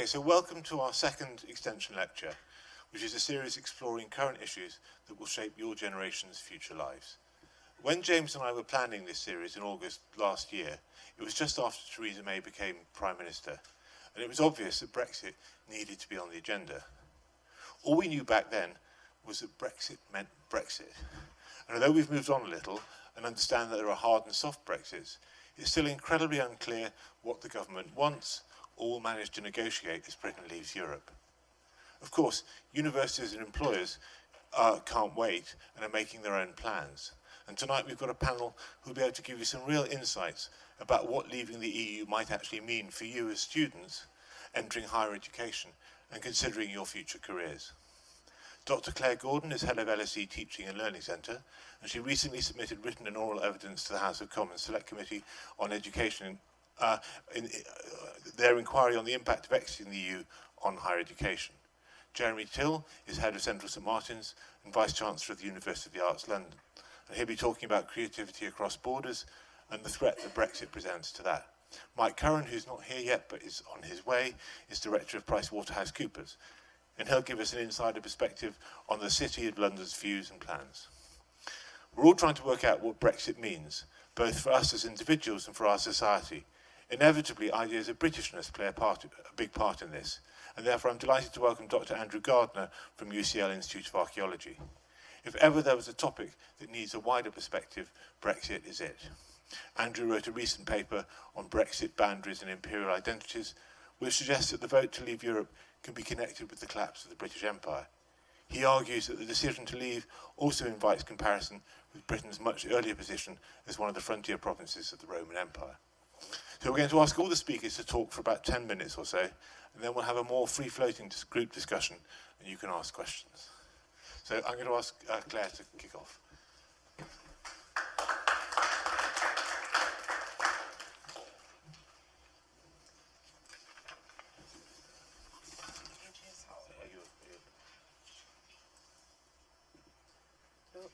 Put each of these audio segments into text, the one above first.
Okay, so welcome to our second extension lecture, which is a series exploring current issues that will shape your generation's future lives. When James and I were planning this series in August last year, it was just after Theresa May became Prime Minister, and it was obvious that Brexit needed to be on the agenda. All we knew back then was that Brexit meant Brexit. And although we've moved on a little and understand that there are hard and soft Brexits, it's still incredibly unclear what the government wants or will manage to negotiate as Britain leaves Europe. Of course, universities and employers can't wait and are making their own plans. And tonight we've got a panel who will be able to give you some real insights about what leaving the EU might actually mean for you as students entering higher education and considering your future careers. Dr. Claire Gordon is head of LSE Teaching and Learning Centre, and she recently submitted written and oral evidence to the House of Commons Select Committee on Education in their inquiry on the impact of exiting the EU on higher education. Jeremy Till is head of Central St Martin's and Vice-Chancellor of the University of the Arts London, and he'll be talking about creativity across borders and the threat that Brexit presents to that. Mike Curran, who's not here yet but is on his way, is Director of PricewaterhouseCoopers, and he'll give us an insider perspective on the City of London's views and plans. We're all trying to work out what Brexit means, both for us as individuals and for our society. Inevitably, ideas of Britishness play a big part in this, and therefore I'm delighted to welcome Dr. Andrew Gardner from UCL Institute of Archaeology. If ever there was a topic that needs a wider perspective, Brexit is it. Andrew wrote a recent paper on Brexit boundaries and imperial identities, which suggests that the vote to leave Europe can be connected with the collapse of the British Empire. He argues that the decision to leave also invites comparison with Britain's much earlier position as one of the frontier provinces of the Roman Empire. So we're going to ask all the speakers to talk for about 10 minutes or so, and then we'll have a more free-floating group discussion, and you can ask questions. So I'm going to ask Claire to kick off.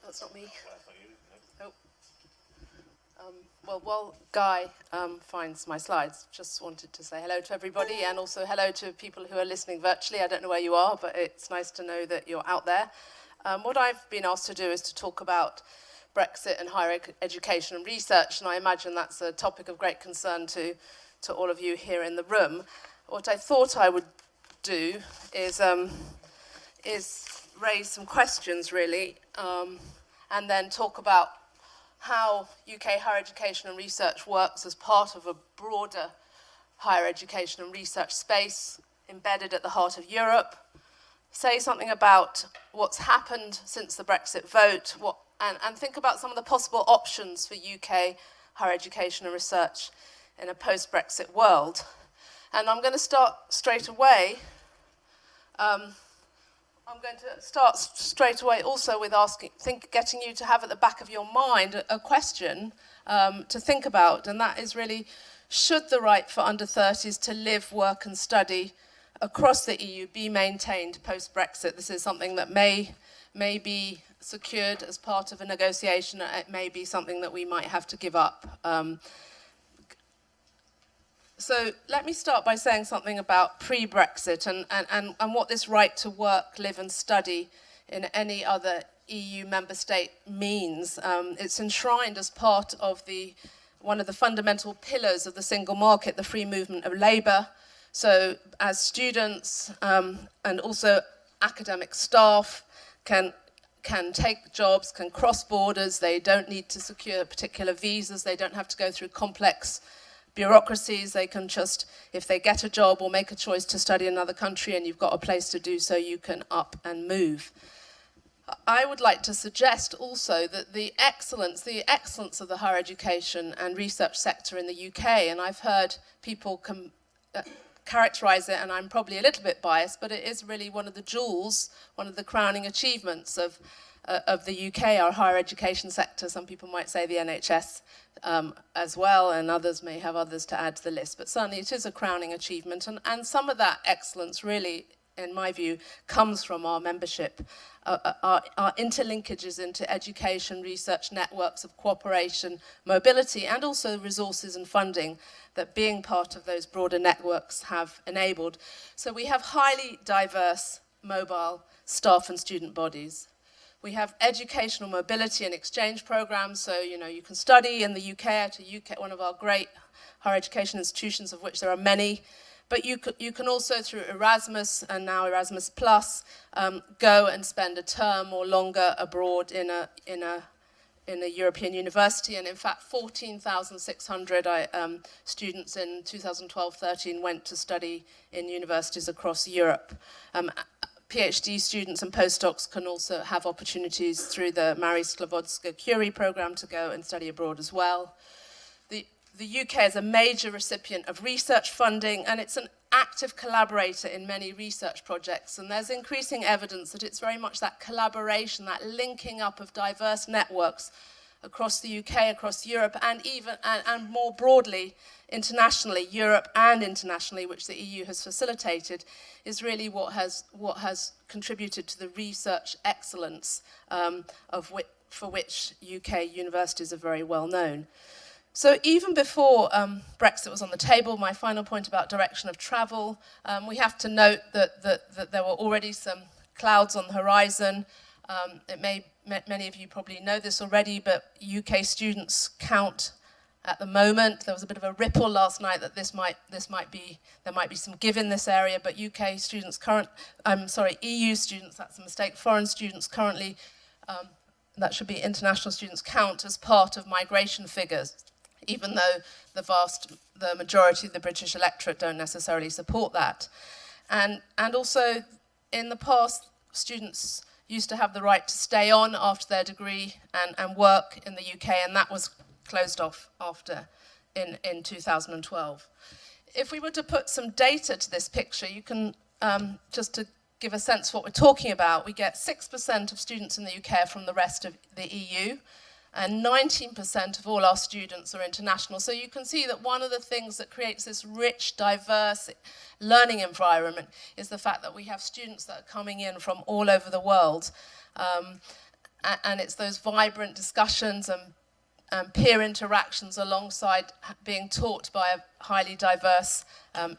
That's not me. Oh. Well, while Guy finds my slides, just wanted to say hello to everybody and also hello to people who are listening virtually. I don't know where you are, but it's nice to know that you're out there. What I've been asked to do is to talk about Brexit and higher education and research, and I imagine that's a topic of great concern to all of you here in the room. What I thought I would do is raise some questions, really, and then talk about how UK higher education and research works as part of a broader higher education and research space embedded at the heart of Europe, say something about what's happened since the Brexit vote, and think about some of the possible options for UK higher education and research in a post-Brexit world. And I'm going to start straight away. I'm going to start straight away also with getting you to have at the back of your mind a question to think about, and that is really, should the right for under-30s to live, work and study across the EU be maintained post-Brexit? This is something that may be secured as part of a negotiation. It may be something that we might have to give up. So let me start by saying something about pre-Brexit and what this right to work, live and study in any other EU member state means. It's enshrined as part of one of the fundamental pillars of the single market, the free movement of labour. So as students and also academic staff can take jobs, can cross borders, they don't need to secure particular visas, they don't have to go through complex bureaucracies, they can just, if they get a job or make a choice to study in another country and you've got a place to do so, you can up and move. I would like to suggest also that the excellence of the higher education and research sector in the UK, and I've heard people characterise it, and I'm probably a little bit biased, but it is really one of the jewels, one of the crowning achievements of the UK, our higher education sector. Some people might say the NHS as well, and others may have others to add to the list, but certainly it is a crowning achievement, and some of that excellence really in my view, comes from our membership, our interlinkages into education, research, networks of cooperation, mobility, and also resources and funding that being part of those broader networks have enabled. So we have highly diverse mobile staff and student bodies. We have educational mobility and exchange programs, so you can study in the UK at one of our great higher education institutions, of which there are many. But you can also, through Erasmus and now Erasmus Plus, go and spend a term or longer abroad in a European university. And in fact, 14,600 students in 2012-13 went to study in universities across Europe. PhD students and postdocs can also have opportunities through the Marie Sklodowska-Curie program to go and study abroad as well. The UK is a major recipient of research funding, and it's an active collaborator in many research projects. And there's increasing evidence that it's very much that collaboration, that linking up of diverse networks across the UK, across Europe, and even and more broadly internationally, Europe and internationally, which the EU has facilitated, is really what has contributed to the research excellence for which UK universities are very well known. So even before Brexit was on the table, my final point about direction of travel, we have to note that there were already some clouds on the horizon. Many of you probably know this already, but UK students count at the moment. There was a bit of a ripple last night that there might be some give in this area, but EU students, that's a mistake, foreign students currently, that should be international students, count as part of migration figures, even though the majority of the British electorate don't necessarily support that. And also, in the past, students used to have the right to stay on after their degree and work in the UK, and that was closed off in 2012. If we were to put some data to this picture, you can, just to give a sense of what we're talking about, we get 6% of students in the UK from the rest of the EU, and 19% of all our students are international. So you can see that one of the things that creates this rich, diverse learning environment is the fact that we have students that are coming in from all over the world. And it's those vibrant discussions and peer interactions alongside being taught by a highly diverse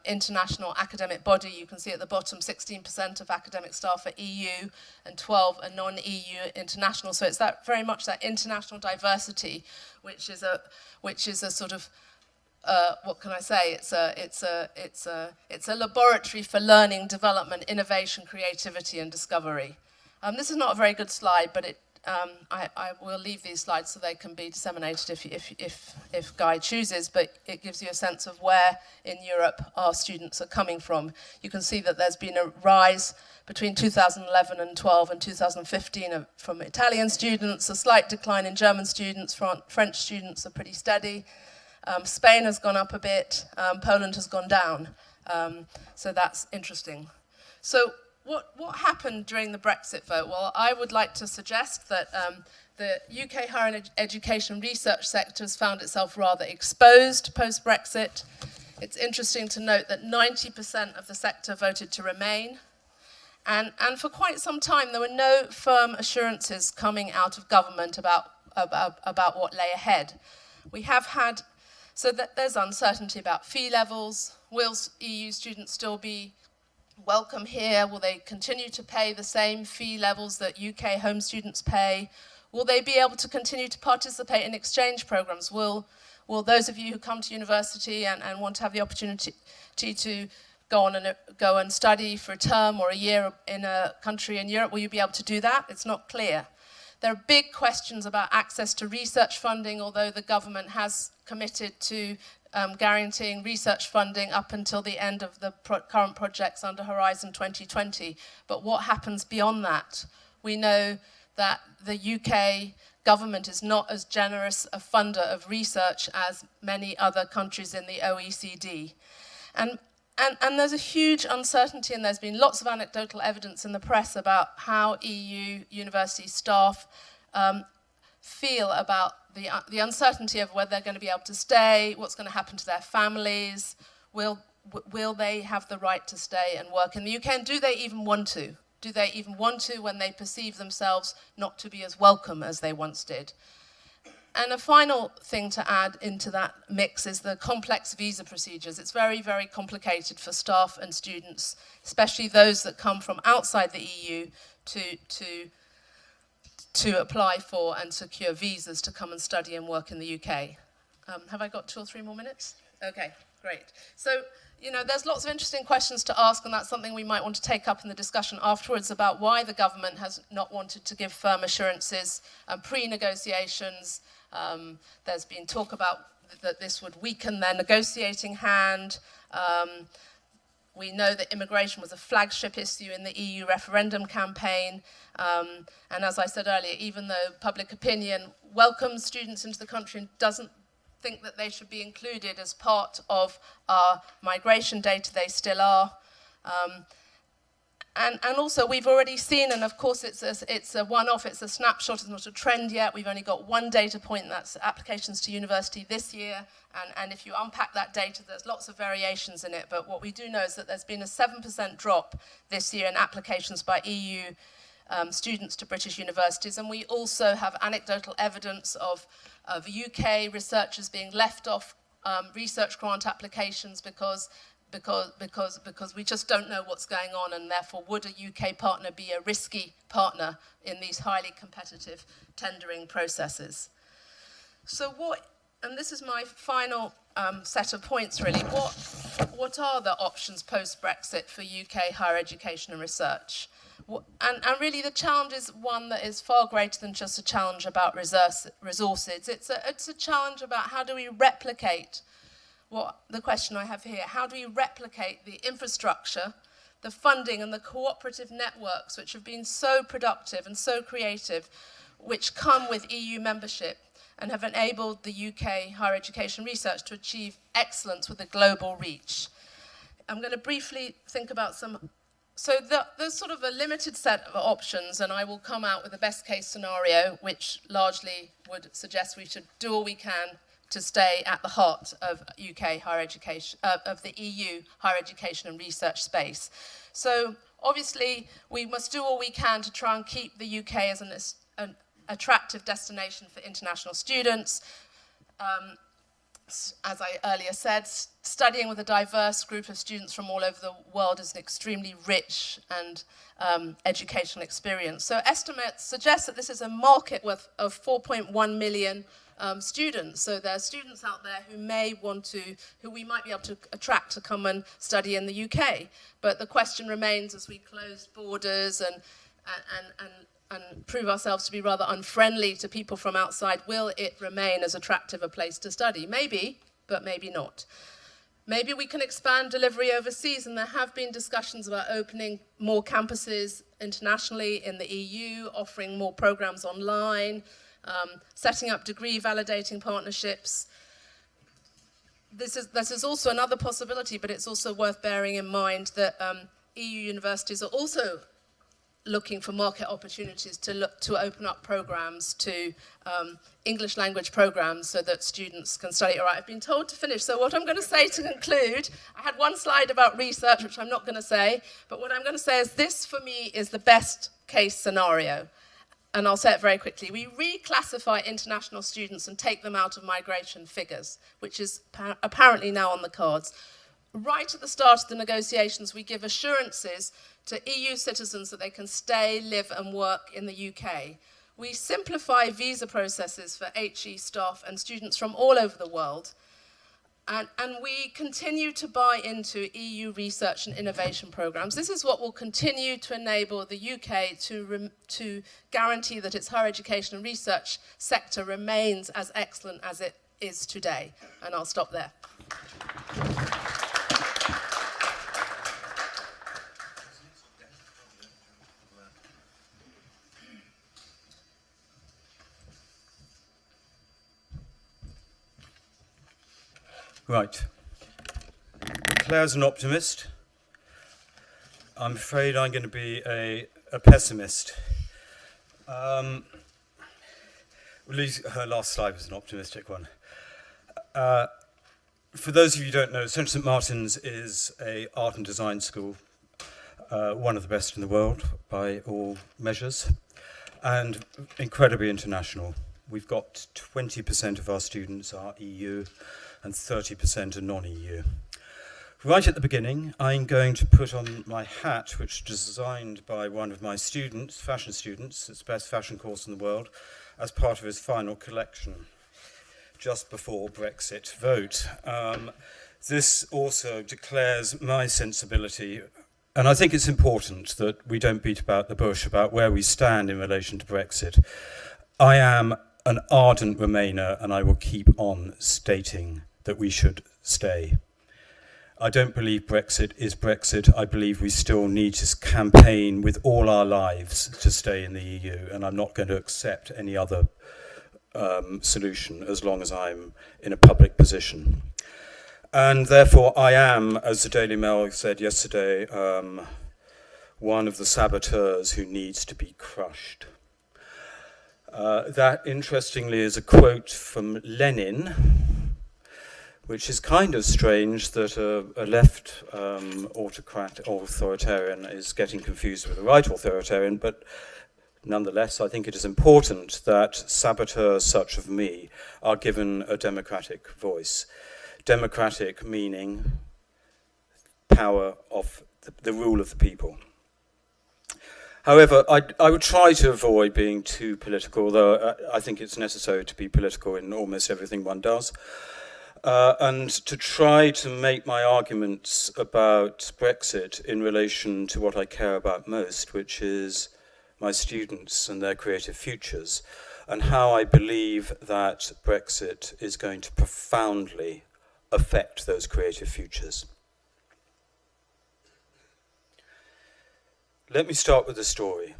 international academic body. You can see at the bottom 16% of academic staff are EU and 12 are non-EU international. So it's that very much that international diversity, which is a sort of what can I say? It's a laboratory for learning, development, innovation, creativity, and discovery. This is not a very good slide, but I will leave these slides so they can be disseminated if Guy chooses, but it gives you a sense of where in Europe our students are coming from. You can see that there's been a rise between 2011 and 12 and 2015 from Italian students, a slight decline in German students, French students are pretty steady. Spain has gone up a bit, Poland has gone down, so that's interesting. So what happened during the Brexit vote? Well, I would like to suggest that the UK higher education research sector has found itself rather exposed post-Brexit. It's interesting to note that 90% of the sector voted to remain. And for quite some time, there were no firm assurances coming out of government about what lay ahead. We have had, so that there's uncertainty about fee levels. Will EU students still be welcome here? Will they continue to pay the same fee levels that UK home students pay? Will they be able to continue to participate in exchange programs? Will those of you who come to university and want to have the opportunity to go and study for a term or a year in a country in Europe, will you be able to do that? It's not clear. There are big questions about access to research funding, although the government has committed to guaranteeing research funding up until the end of the current projects under Horizon 2020. But what happens beyond that? We know that the UK government is not as generous a funder of research as many other countries in the OECD. And there's a huge uncertainty, and there's been lots of anecdotal evidence in the press about how EU university staff feel about the uncertainty of whether they're going to be able to stay, what's going to happen to their families, will will they have the right to stay and work in the UK? And do they even want to? Do they even want to when they perceive themselves not to be as welcome as they once did? And a final thing to add into that mix is the complex visa procedures. It's very, very complicated for staff and students, especially those that come from outside the EU, to apply for and secure visas to come and study and work in the UK. Have I got 2 or 3 more minutes? Okay, great. So, there's lots of interesting questions to ask, and that's something we might want to take up in the discussion afterwards about why the government has not wanted to give firm assurances, pre-negotiations. There's been talk about that this would weaken their negotiating hand. We know that immigration was a flagship issue in the EU referendum campaign. And as I said earlier, even though public opinion welcomes students into the country and doesn't think that they should be included as part of our migration data, they still are. And also we've already seen, and of course it's a one-off, it's a snapshot, it's not a trend yet. We've only got one data point, and that's applications to university this year. And if you unpack that data, there's lots of variations in it. But what we do know is that there's been a 7% drop this year in applications by EU students to British universities. And we also have anecdotal evidence of UK researchers being left off research grant applications because we just don't know what's going on, and therefore would a UK partner be a risky partner in these highly competitive tendering processes? So and this is my final set of points really, what are the options post-Brexit for UK higher education and research? And really the challenge is one that is far greater than just a challenge about resources. It's a challenge about how do we replicate the question I have here, how do we replicate the infrastructure, the funding and the cooperative networks which have been so productive and so creative, which come with EU membership and have enabled the UK higher education research to achieve excellence with a global reach? I'm going to briefly think about some. So there's sort of a limited set of options, and I will come out with a best case scenario, which largely would suggest we should do all we can to stay at the heart of UK higher education, of the EU higher education and research space. So obviously we must do all we can to try and keep the UK as an attractive destination for international students. As I earlier said, studying with a diverse group of students from all over the world is an extremely rich and educational experience. So estimates suggest that this is a market worth of 4.1 million students. So there are students out there who we might be able to attract to come and study in the UK. But the question remains, as we close borders and prove ourselves to be rather unfriendly to people from outside, will it remain as attractive a place to study? Maybe, but maybe not. Maybe we can expand delivery overseas, and there have been discussions about opening more campuses internationally in the EU, offering more programs online, setting up degree validating partnerships. This is also another possibility, but it's also worth bearing in mind that EU universities are also looking for market opportunities to open up programs to English language programs so that students can study. All right, I've been told to finish, so what I'm going to say to conclude, I had one slide about research, which I'm not going to say, but what I'm going to say is this, for me, is the best case scenario. And I'll say it very quickly. We reclassify international students and take them out of migration figures, which is apparently now on the cards. Right at the start of the negotiations, we give assurances to EU citizens that they can stay, live and work in the UK. We simplify visa processes for HE staff and students from all over the world. And we continue to buy into EU research and innovation programs. This is what will continue to enable the UK to guarantee that its higher education and research sector remains as excellent as it is today. And I'll stop there. Right. Claire's an optimist. I'm afraid I'm going to be a pessimist. At least her last slide was an optimistic one. For those of you who don't know, Central St Martin's is an art and design school, one of the best in the world by all measures, and incredibly international. We've got 20% of our students are EU and 30% are non-EU. Right at the beginning, I'm going to put on my hat, which was designed by one of my students, fashion students, it's the best fashion course in the world, as part of his final collection, just before Brexit vote. This also declares my sensibility, and I think it's important that we don't beat about the bush about where we stand in relation to Brexit. I am an ardent Remainer, and I will keep on stating that we should stay. I don't believe Brexit is Brexit. I believe we still need to campaign with all our lives to stay in the EU, and I'm not going to accept any other solution as long as I'm in a public position. And therefore I am, as the Daily Mail said yesterday, one of the saboteurs who needs to be crushed. That, interestingly, is a quote from Lenin, which is kind of strange that a left authoritarian is getting confused with a right authoritarian, but nonetheless, I think it is important that saboteurs such as me are given a democratic voice. Democratic meaning power of the rule of the people. However, I would try to avoid being too political, though I think it's necessary to be political in almost everything one does, and to try to make my arguments about Brexit in relation to what I care about most, which is my students and their creative futures, and how I believe that Brexit is going to profoundly affect those creative futures. Let me start with a story.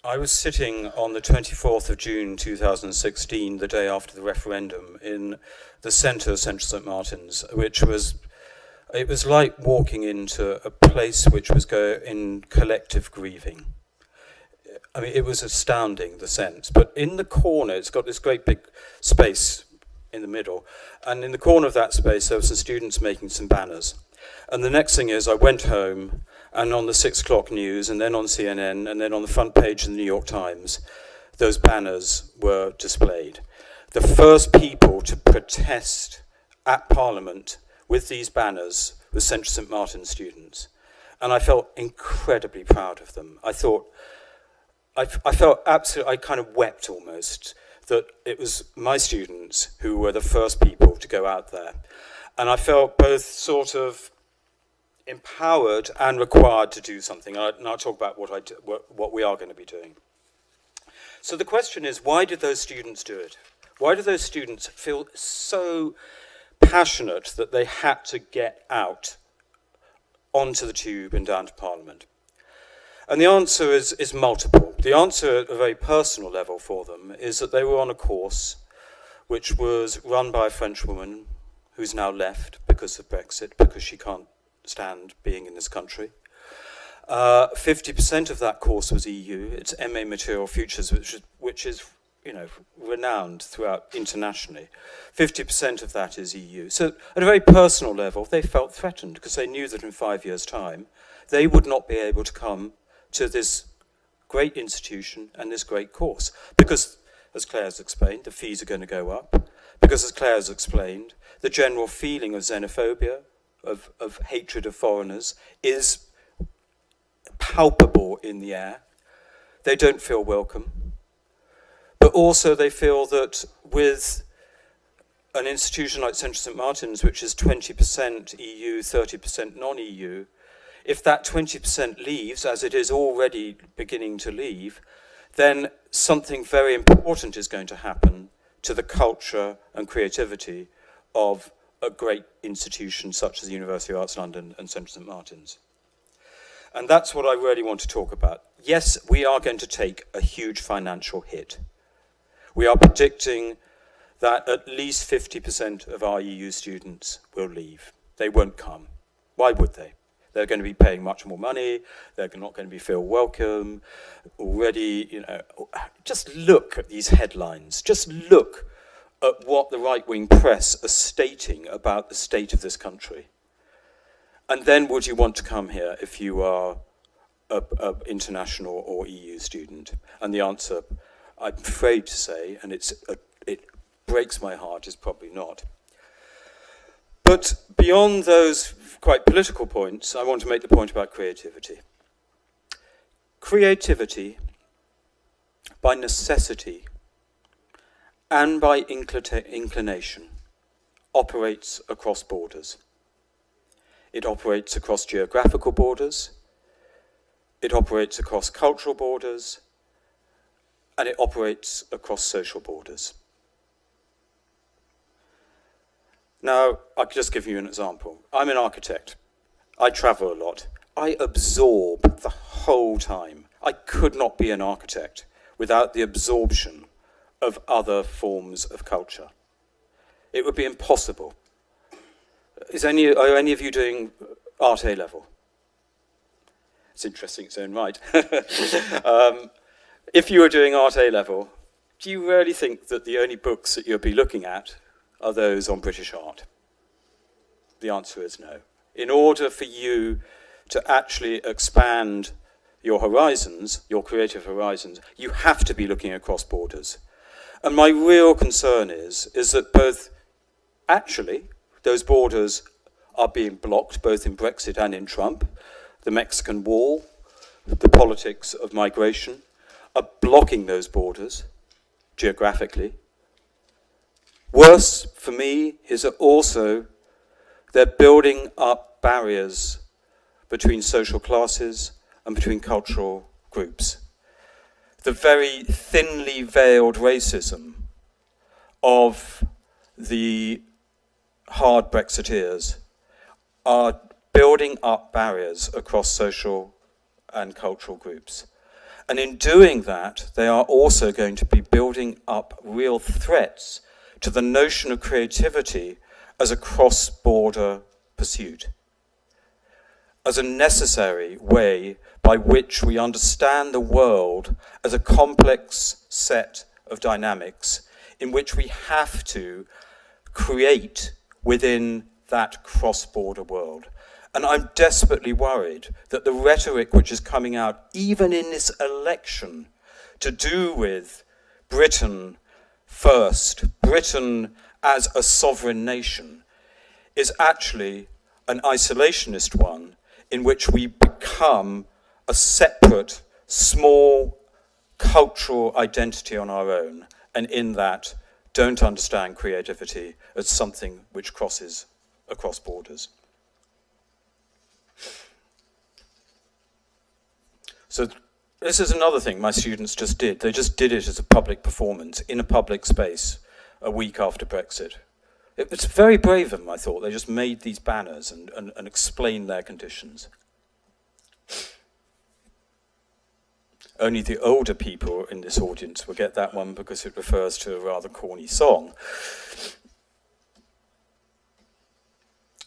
I was sitting on the 24th of June 2016, the day after the referendum, in the centre of Central St Martin's, it was like walking into a place which was in collective grieving. I mean, it was astounding, the sense. But in the corner, it's got this great big space in the middle, and in the corner of that space, there were some students making some banners. And the next thing is, I went home, and on the 6 o'clock news, and then on CNN, and then on the front page of the New York Times, those banners were displayed. The first people to protest at Parliament with these banners were Central St Martin students. And I felt incredibly proud of them. I felt absolutely, I kind of wept almost, that it was my students who were the first people to go out there. And I felt both sort of empowered and required to do something. And I'll talk about what we are going to be doing. So the question is, why did those students do it? Why did those students feel so passionate that they had to get out onto the tube and down to Parliament? And the answer is multiple. The answer at a very personal level for them is that they were on a course which was run by a French woman who's now left because of Brexit, because she can't stand being in this country. 50% of that course was EU. It's MA Material Futures, which is renowned throughout internationally. 50% of that is EU. So at a very personal level, they felt threatened because they knew that in 5 years' time, they would not be able to come to this great institution and this great course. Because, as Claire has explained, the fees are going to go up. Because, as Claire has explained, the general feeling of xenophobia, of hatred of foreigners, is palpable in the air. They don't feel welcome. But also they feel that with an institution like Central St Martin's, which is 20% EU, 30% non-EU, if that 20% leaves, as it is already beginning to leave, then something very important is going to happen to the culture and creativity of a great institution such as the University of Arts London and Central St Martin's. And that's what I really want to talk about. Yes, we are going to take a huge financial hit. We are predicting that at least 50% of our EU students will leave. They won't come. Why would they? They're going to be paying much more money. They're not going to feel welcome. Already, just look at these headlines. Just look at what the right-wing press are stating about the state of this country? And then would you want to come here if you are an international or EU student? And the answer, I'm afraid to say, and it breaks my heart, is probably not. But beyond those quite political points, I want to make the point about creativity. Creativity, by necessity and by inclination, operates across borders. It operates across geographical borders, it operates across cultural borders, and it operates across social borders. Now, I could just give you an example. I'm an architect. I travel a lot. I absorb the whole time. I could not be an architect without the absorption of other forms of culture. It would be impossible. Are any of you doing Art A level? It's interesting in its own right. If you were doing Art A level, do you really think that the only books that you'll be looking at are those on British art? The answer is no. In order for you to actually expand your horizons, your creative horizons, you have to be looking across borders. And my real concern is that both, actually, those borders are being blocked, both in Brexit and in Trump. The Mexican wall, the politics of migration, are blocking those borders geographically. Worse for me is that also they're building up barriers between social classes and between cultural groups. The very thinly veiled racism of the hard Brexiteers are building up barriers across social and cultural groups. And in doing that, they are also going to be building up real threats to the notion of creativity as a cross-border pursuit, as a necessary way by which we understand the world as a complex set of dynamics in which we have to create within that cross-border world. And I'm desperately worried that the rhetoric which is coming out, even in this election, to do with Britain first, Britain as a sovereign nation, is actually an isolationist one in which we become a separate, small cultural identity on our own, and in that don't understand creativity as something which crosses across borders. So this is another thing my students just did. They just did it as a public performance in a public space a week after Brexit. It was very brave of them, I thought. They just made these banners and explained their conditions. Only the older people in this audience will get that one because it refers to a rather corny song.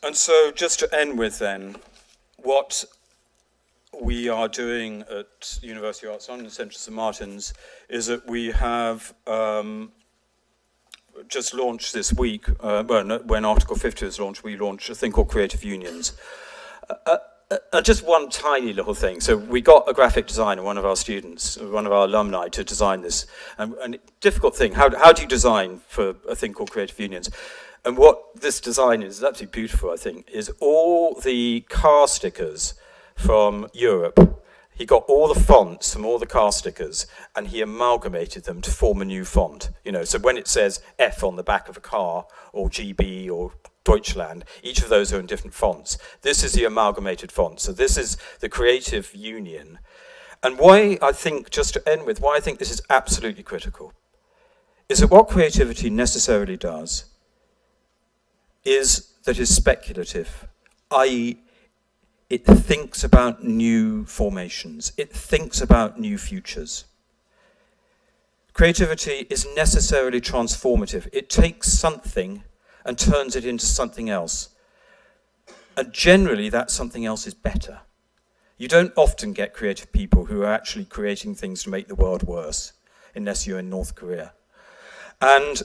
And so just to end with then, what we are doing at University of Arts London Centre St Martin's is that we have just launched this week, when Article 50 was launched, we launched a thing called Creative Unions. Just one tiny little thing. So we got a graphic designer, one of our students, one of our alumni, to design this. And difficult thing, how do you design for a thing called Creative Unions? And what this design is absolutely beautiful, I think, is all the car stickers from Europe. He got all the fonts from all the car stickers and he amalgamated them to form a new font. You know, so when it says F on the back of a car or GB or Deutschland, each of those are in different fonts. This is the amalgamated font. So this is the Creative Union. And why I think, just to end with, why I think this is absolutely critical, is that what creativity necessarily does is that it's speculative, i.e., it thinks about new formations. It thinks about new futures. Creativity is necessarily transformative. It takes something and turns it into something else. And generally, that something else is better. You don't often get creative people who are actually creating things to make the world worse, unless you're in North Korea. And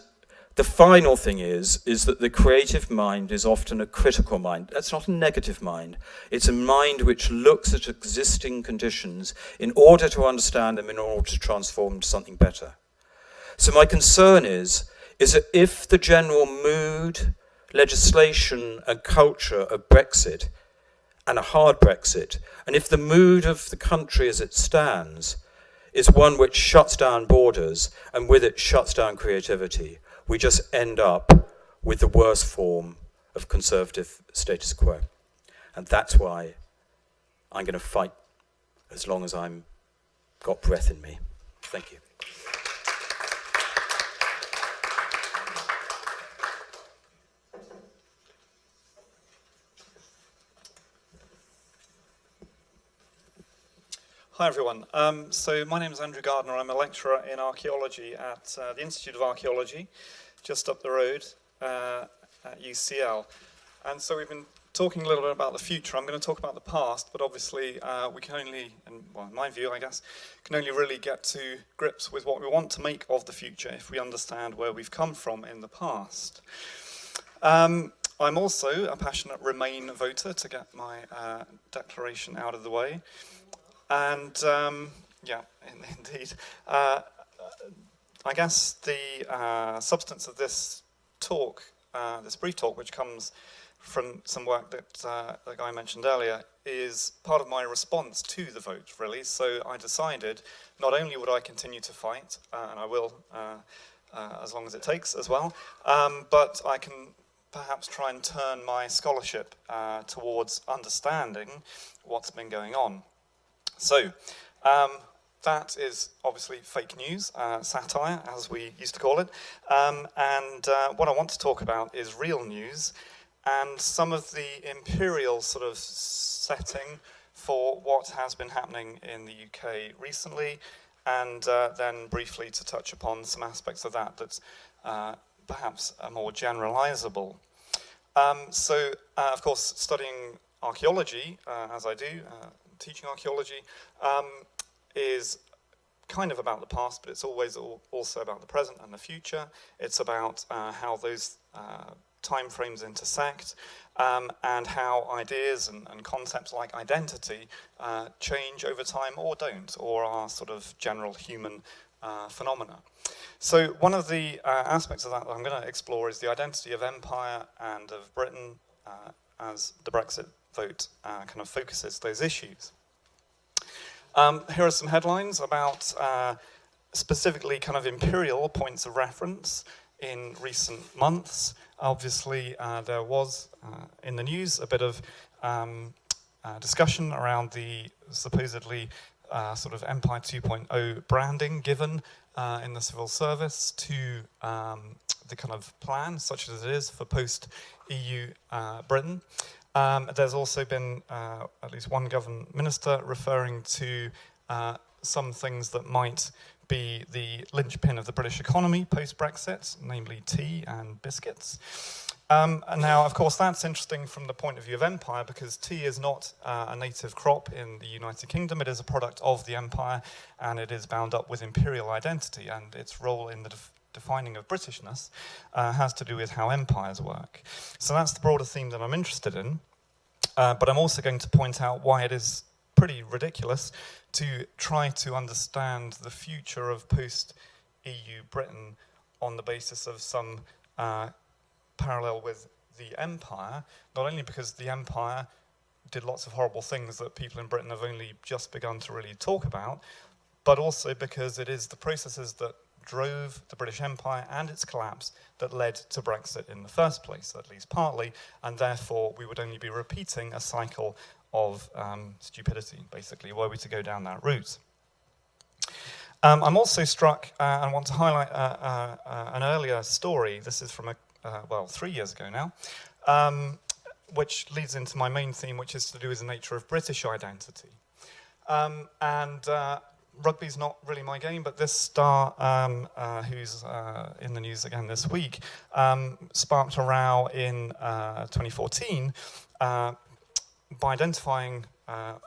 The final thing is that the creative mind is often a critical mind. That's not a negative mind. It's a mind which looks at existing conditions in order to understand them, in order to transform into something better. So my concern is that if the general mood, legislation and culture of Brexit, and a hard Brexit, and if the mood of the country as it stands is one which shuts down borders and with it shuts down creativity, we just end up with the worst form of conservative status quo. And that's why I'm going to fight as long as I'm got breath in me. Thank you. Hi everyone. So my name is Andrew Gardner. I'm a lecturer in archaeology at the Institute of Archaeology, just up the road at UCL. And so we've been talking a little bit about the future. I'm going to talk about the past, but obviously we can only, in my view, I guess, can only really get to grips with what we want to make of the future if we understand where we've come from in the past. I'm also a passionate Remain voter, to get my declaration out of the way. And yeah, indeed. I guess the substance of this talk, this brief talk, which comes from some work that the guy mentioned earlier, is part of my response to the vote, really. So I decided not only would I continue to fight, and I will, as long as it takes as well, but I can perhaps try and turn my scholarship towards understanding what's been going on. So, that is obviously fake news, satire, as we used to call it. And what I want to talk about is real news and some of the imperial sort of setting for what has been happening in the UK recently, and then briefly to touch upon some aspects of that that's perhaps more generalizable. So, of course, studying archaeology, as I do, teaching archaeology, is kind of about the past, but it's always also about the present and the future. It's about how those time frames intersect, and how ideas and concepts like identity change over time or don't, or are sort of general human phenomena. So one of the aspects of that I'm going to explore is the identity of empire and of Britain as the Brexit vote kind of focuses those issues. Here are some headlines about specifically kind of imperial points of reference in recent months. Obviously, there was in the news a bit of discussion around the supposedly sort of Empire 2.0 branding given in the civil service to the kind of plan, such as it is, for post-EU Britain. There's also been at least one government minister referring to some things that might be the linchpin of the British economy post-Brexit, namely tea and biscuits. And now, of course, that's interesting from the point of view of empire, because tea is not a native crop in the United Kingdom. It is a product of the empire, and it is bound up with imperial identity, and its role in the defining of Britishness has to do with how empires work. So that's the broader theme that I'm interested in. But I'm also going to point out why it is pretty ridiculous to try to understand the future of post-EU Britain on the basis of some parallel with the empire, not only because the empire did lots of horrible things that people in Britain have only just begun to really talk about, but also because it is the processes that drove the British Empire and its collapse that led to Brexit in the first place, at least partly, and therefore we would only be repeating a cycle of stupidity, basically, were we to go down that route. I'm also struck and want to highlight an earlier story. This is from, 3 years ago now, which leads into my main theme, which is to do with the nature of British identity. Rugby's not really my game, but this star, who's in the news again this week, sparked a row in 2014 by identifying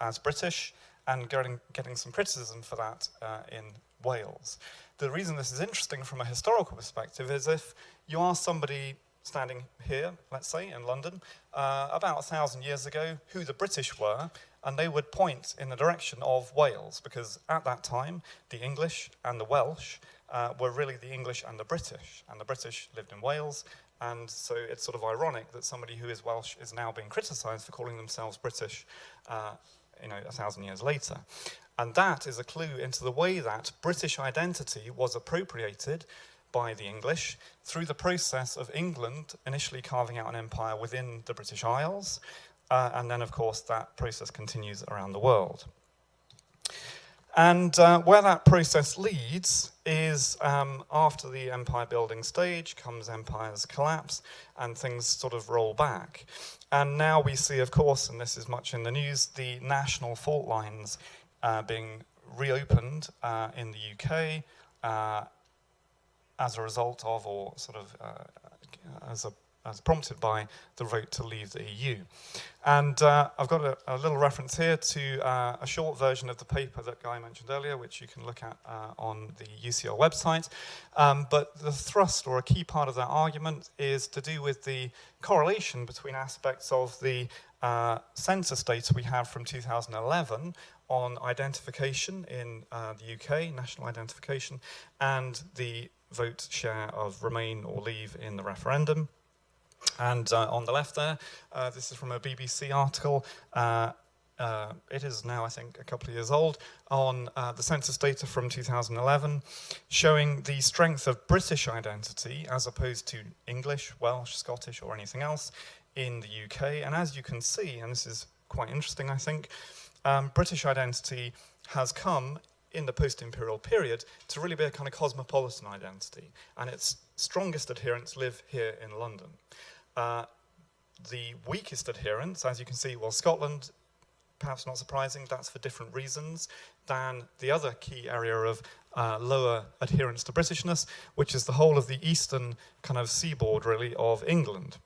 as British and getting some criticism for that in Wales. the reason this is interesting from a historical perspective is if you ask somebody standing here, let's say, in London, about 1,000 years ago, who the British were, and they would point in the direction of Wales, because at that time, the English and the Welsh were really the English and the British lived in Wales, and so it's sort of ironic that somebody who is Welsh is now being criticised for calling themselves British, 1,000 years later. And that is a clue into the way that British identity was appropriated by the English through the process of England initially carving out an empire within the British Isles, and then of course that process continues around the world. And where that process leads is after the empire building stage comes empire's collapse and things sort of roll back. And now we see, of course, and this is much in the news, the national fault lines being reopened in the UK as a result of, or sort of as prompted by the vote to leave the EU. And I've got a little reference here to a short version of the paper that Guy mentioned earlier, which you can look at on the UCL website. But the thrust, or a key part of that argument, is to do with the correlation between aspects of the census data we have from 2011 on identification in the UK, national identification, and the vote share of Remain or Leave in the referendum. And on the left there, this is from a BBC article. It is now, I think, a couple of years old, on the census data from 2011, showing the strength of British identity as opposed to English, Welsh, Scottish, or anything else in the UK. And as you can see, and this is quite interesting, I think, British identity has come in the post-imperial period to really be a kind of cosmopolitan identity, and its strongest adherents live here in London. The weakest adherents, as you can see, well, Scotland, perhaps not surprising, that's for different reasons than the other key area of lower adherence to Britishness, which is the whole of the eastern kind of seaboard, really, of England.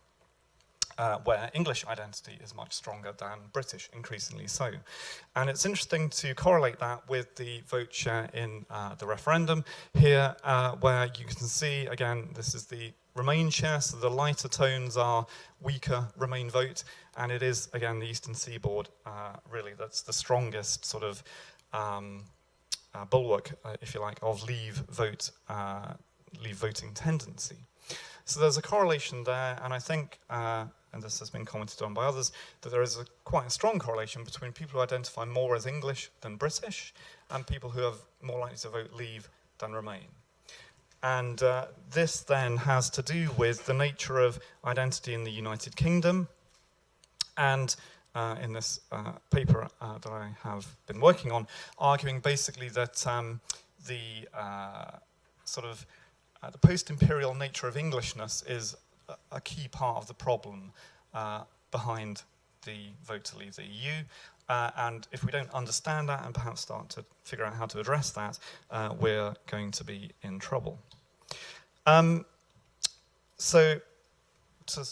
Where English identity is much stronger than British, increasingly so. And it's interesting to correlate that with the vote share in the referendum here, where you can see, again, this is the Remain share, so the lighter tones are weaker Remain vote, and it is, again, the eastern seaboard, really, that's the strongest sort of bulwark, if you like, of leave voting tendency. So there's a correlation there, and I think, and this has been commented on by others, that there is quite a strong correlation between people who identify more as English than British and people who are more likely to vote Leave than Remain. And this then has to do with the nature of identity in the United Kingdom, and in this paper that I have been working on, arguing basically that the post-imperial nature of Englishness is a key part of the problem behind the vote to leave the EU. And if we don't understand that and perhaps start to figure out how to address that, we're going to be in trouble. So to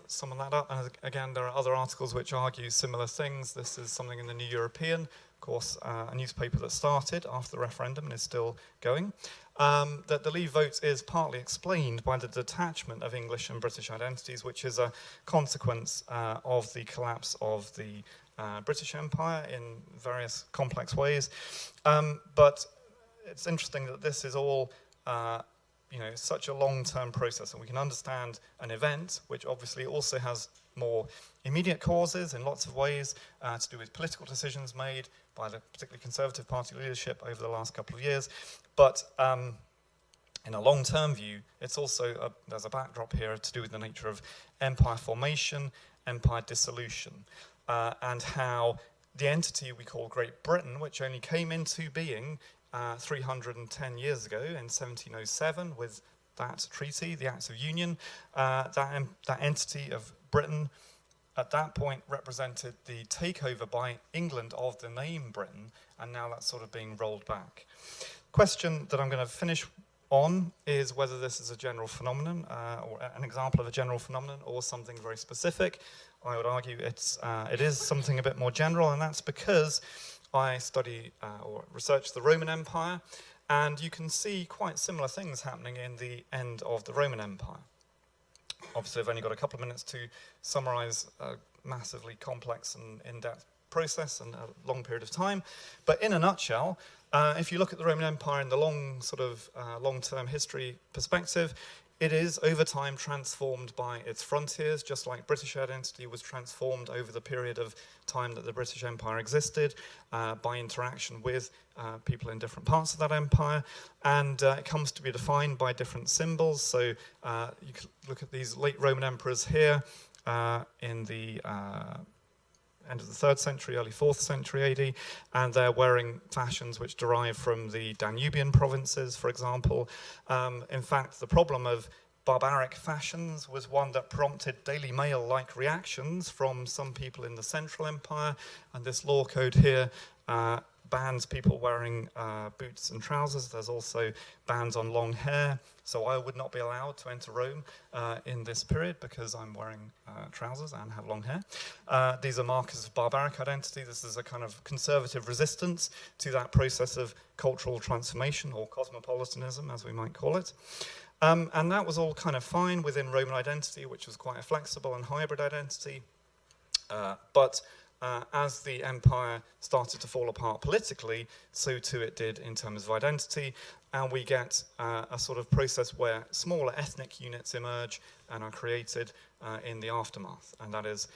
sum that up, and again, there are other articles which argue similar things. This is something in the New European, of course, a newspaper that started after the referendum and is still going, that the Leave vote is partly explained by the detachment of English and British identities, which is a consequence of the collapse of the British Empire in various complex ways. But it's interesting that this is all such a long-term process, and we can understand an event which obviously also has more immediate causes in lots of ways to do with political decisions made by the particularly Conservative Party leadership over the last couple of years. But in a long-term view, it's also there's a backdrop here to do with the nature of empire formation, empire dissolution, and how the entity we call Great Britain, which only came into being 310 years ago in 1707 with that treaty, the Acts of Union, that entity of Britain at that point represented the takeover by England of the name Britain, and now that's sort of being rolled back. Question that I'm going to finish on is whether this is a general phenomenon, or an example of a general phenomenon, or something very specific. I would argue it is something a bit more general, and that's because I study or research the Roman Empire, And you can see quite similar things happening in the end of the Roman Empire. Obviously, I've only got a couple of minutes to summarize a massively complex and in-depth process and a long period of time. But in a nutshell, if you look at the Roman Empire in the long-term history perspective, it is over time transformed by its frontiers, just like British identity was transformed over the period of time that the British Empire existed, by interaction with people in different parts of that empire. And it comes to be defined by different symbols. So you can look at these late Roman emperors here in the end of the 3rd century, early 4th century AD, and they're wearing fashions which derive from the Danubian provinces, for example. In fact, the problem of barbaric fashions was one that prompted Daily Mail-like reactions from some people in the Central Empire, and this law code here bans people wearing boots and trousers. There's also bans on long hair, so I would not be allowed to enter Rome in this period because I'm wearing trousers and have long hair. These are markers of barbaric identity. This is a kind of conservative resistance to that process of cultural transformation, or cosmopolitanism, as we might call it. And that was all kind of fine within Roman identity, which was quite a flexible and hybrid identity. But as the empire started to fall apart politically, so too it did in terms of identity, and we get a sort of process where smaller ethnic units emerge and are created in the aftermath. And that is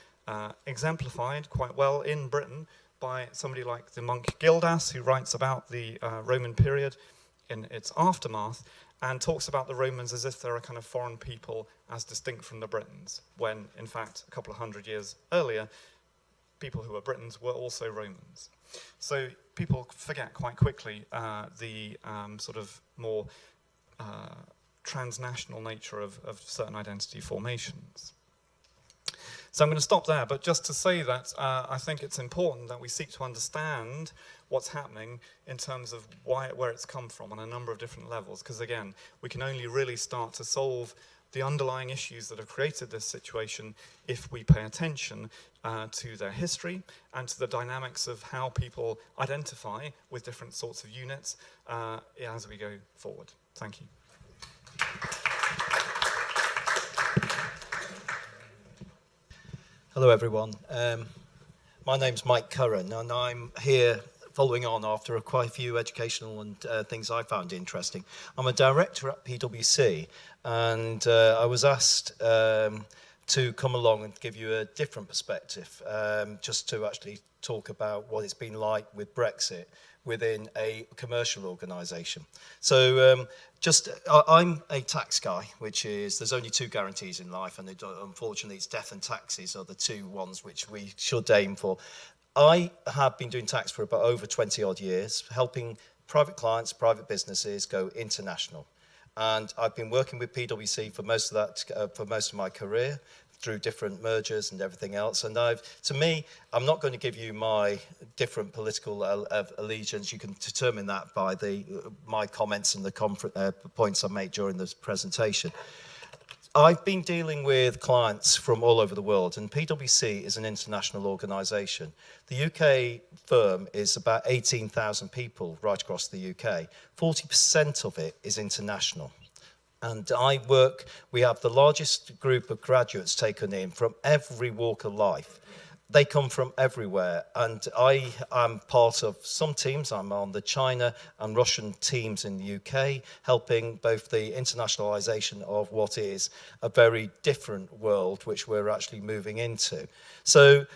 exemplified quite well in Britain by somebody like the monk Gildas, who writes about the Roman period in its aftermath, and talks about the Romans as if they're a kind of foreign people as distinct from the Britons, when in fact a couple of hundred years earlier, people who were Britons were also Romans. So people forget quite quickly the sort of more transnational nature of certain identity formations. So I'm going to stop there, but just to say that I think it's important that we seek to understand what's happening in terms of where it's come from on a number of different levels, because again, we can only really start to solve the underlying issues that have created this situation if we pay attention to their history and to the dynamics of how people identify with different sorts of units as we go forward. Thank you. Hello everyone, my name's Mike Curran and I'm here following on after quite a few educational and things I found interesting. I'm a director at PwC and I was asked to come along and give you a different perspective, just to actually talk about what it's been like with Brexit within a commercial organisation. So I'm a tax guy, which is, there's only two guarantees in life, and unfortunately it's death and taxes are the two ones which we should aim for. I have been doing tax for about over 20 odd years, helping private clients, private businesses go international. And I've been working with PwC for most of that, for most of my career, through different mergers and everything else. And to me, I'm not going to give you my different political allegiance. You can determine that by my comments and the points I made during this presentation. I've been dealing with clients from all over the world, and PwC is an international organisation. The UK firm is about 18,000 people right across the UK. 40% of it is international. And we have the largest group of graduates taken in from every walk of life. They come from everywhere, and I am part of some teams. I'm on the China and Russian teams in the UK, helping both the internationalisation of what is a very different world, which we're actually moving into. So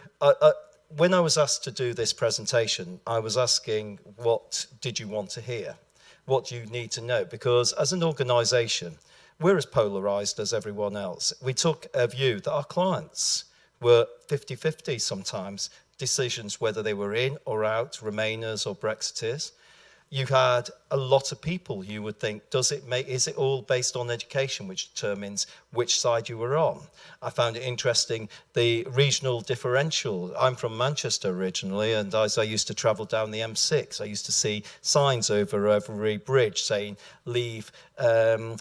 when I was asked to do this presentation, I was asking, what did you want to hear? What do you need to know? Because as an organisation, we're as polarised as everyone else. We took a view that our clients were 50-50 sometimes, decisions whether they were in or out, Remainers or Brexiteers. You had a lot of people you would think, is it all based on education, which determines which side you were on? I found it interesting, the regional differential. I'm from Manchester originally, and as I used to travel down the M6, I used to see signs over every bridge saying, leave the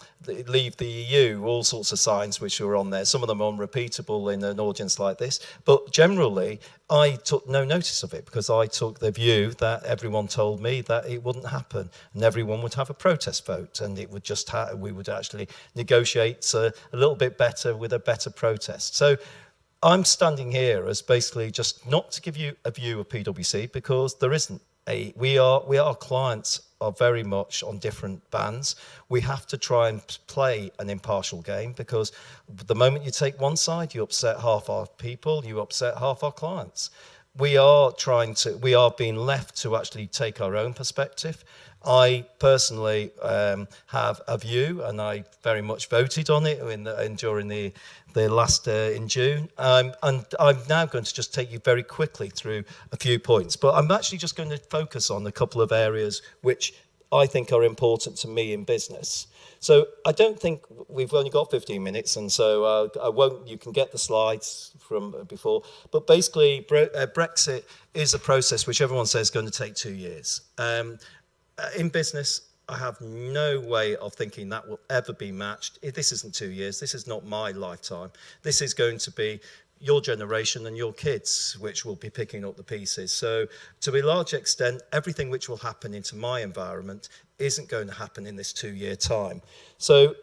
EU, all sorts of signs which were on there. Some of them unrepeatable in an audience like this. But generally, I took no notice of it because I took the view that everyone told me that it wouldn't happen. and everyone would have a protest vote, and it would just we would actually negotiate a little bit better with a better protest. So I'm standing here as basically just not to give you a view of PwC, because there isn't a, our clients are very much on different bands. We have to try and play an impartial game, because the moment you take one side, you upset half our people, you upset half our clients. We are being left to actually take our own perspective. I personally have a view, and I very much voted on it during the last in June. And I'm now going to just take you very quickly through a few points. But I'm actually just going to focus on a couple of areas which I think are important to me in business. So I don't think we've only got 15 minutes, and so I won't. You can get the slides from before. But basically, Brexit is a process which everyone says is going to take 2 years. In business, I have no way of thinking that will ever be matched. This isn't 2 years. This is not my lifetime. This is going to be your generation and your kids, which will be picking up the pieces. So to a large extent, everything which will happen into my environment isn't going to happen in this 2 year time. So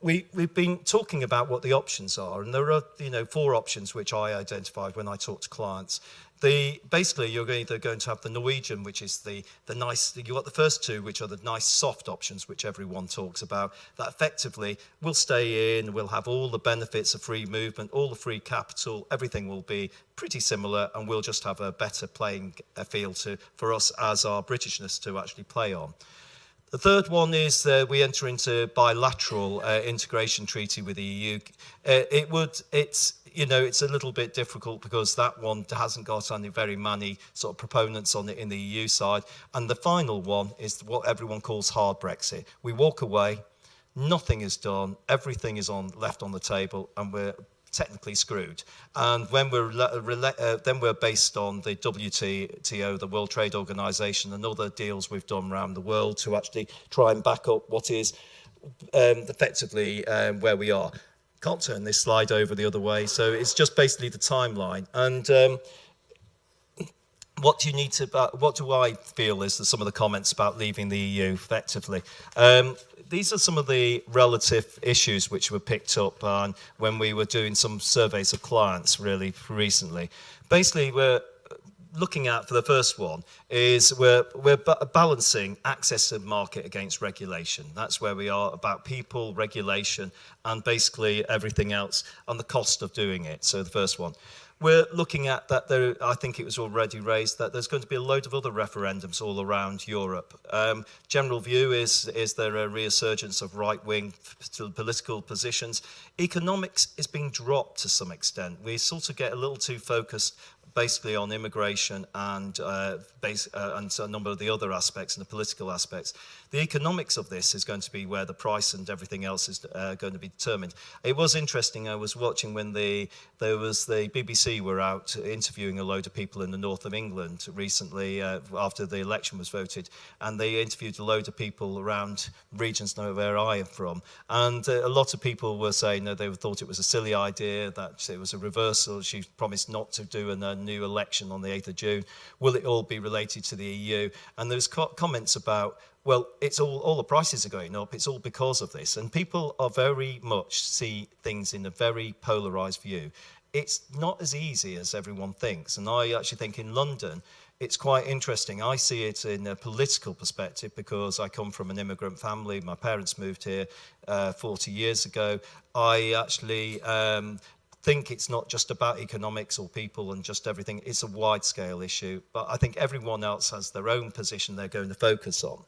we've been talking about what the options are, and there are 4 options which I identified when I talked to clients. Basically, you're either going to have the Norwegian, which is the nice, you've got the first 2, which are the nice soft options, which everyone talks about, that effectively will stay in, we'll have all the benefits of free movement, all the free capital, everything will be pretty similar, and we'll just have a better playing field for us as our Britishness to actually play on. The third one is we enter into bilateral integration treaty with the EU. It's a little bit difficult because that one hasn't got any very many sort of proponents on it in the EU side. And the final one is what everyone calls hard Brexit. We walk away, nothing is done, everything is left on the table, and we're technically screwed. And when then we're based on the WTO, the World Trade Organization, and other deals we've done around the world to actually try and back up what is effectively where we are. Can't turn this slide over the other way, so it's just basically the timeline. And what do I feel is some of the comments about leaving the EU effectively? These are some of the relative issues which were picked up on when we were doing some surveys of clients really recently. Basically, we're looking at, for the first one, is we're balancing access to the market against regulation. That's where we are about people, regulation, and basically everything else, and the cost of doing it. So the first one. We're looking at that I think it was already raised, that there's going to be a load of other referendums all around Europe. General view is there a resurgence of right-wing political positions? Economics is being dropped to some extent. We sort of get a little too focused basically on immigration and a number of the other aspects and the political aspects. The economics of this is going to be where the price and everything else is going to be determined. It was interesting, I was watching when the BBC were out interviewing a load of people in the north of England recently after the election was voted, and they interviewed a load of people around regions where I am from, and a lot of people were saying that they thought it was a silly idea, that it was a reversal. She promised not to do a new election on the 8th of June. Will it all be related to the EU? And there's comments about, well, it's all the prices are going up. It's all because of this. And people are very much see things in a very polarised view. It's not as easy as everyone thinks. And I actually think in London, it's quite interesting. I see it in a political perspective because I come from an immigrant family. My parents moved here 40 years ago. I actually think it's not just about economics or people and just everything. It's a wide-scale issue. But I think everyone else has their own position they're going to focus on.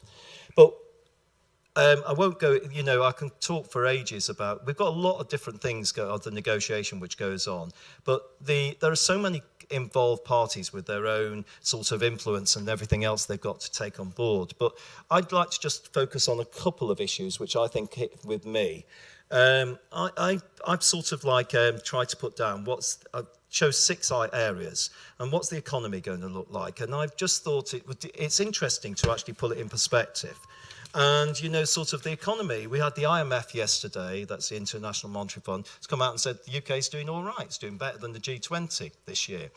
But I won't go, I can talk for ages about, we've got a lot of different things of the negotiation which goes on, but there are so many involved parties with their own sort of influence and everything else they've got to take on board. But I'd like to just focus on a couple of issues which I think hit with me. I've sort of tried to put down I chose 6 areas, and what's the economy going to look like? And I've just thought it's interesting to actually put it in perspective. And, sort of the economy, we had the IMF yesterday, that's the International Monetary Fund, it's come out and said the UK is doing all right, it's doing better than the G20 this year.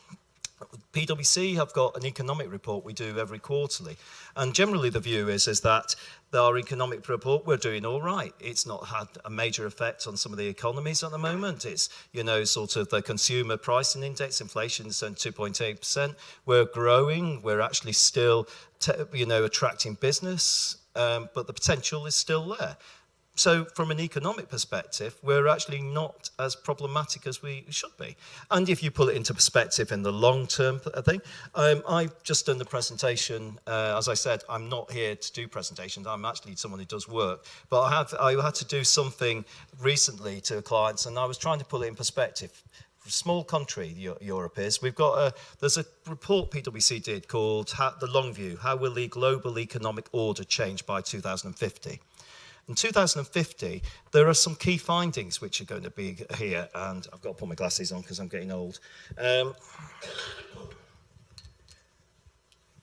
PwC have got an economic report we do every quarterly, and generally the view is that our economic report, we're doing all right. It's not had a major effect on some of the economies at the moment. It's, you know, sort of the consumer pricing index, inflation's at 2.8%. We're growing. We're actually still, attracting business, but the potential is still there. So from an economic perspective, we're actually not as problematic as we should be. And if you put it into perspective in the long-term thing, I've just done the presentation. As I said, I'm not here to do presentations. I'm actually someone who does work. But I had to do something recently to clients, and I was trying to put it in perspective. Small country Europe is. There's a report PwC did called The Long View, How Will the Global Economic Order Change by 2050? In 2050, there are some key findings which are going to be here, and I've got to put my glasses on because I'm getting old.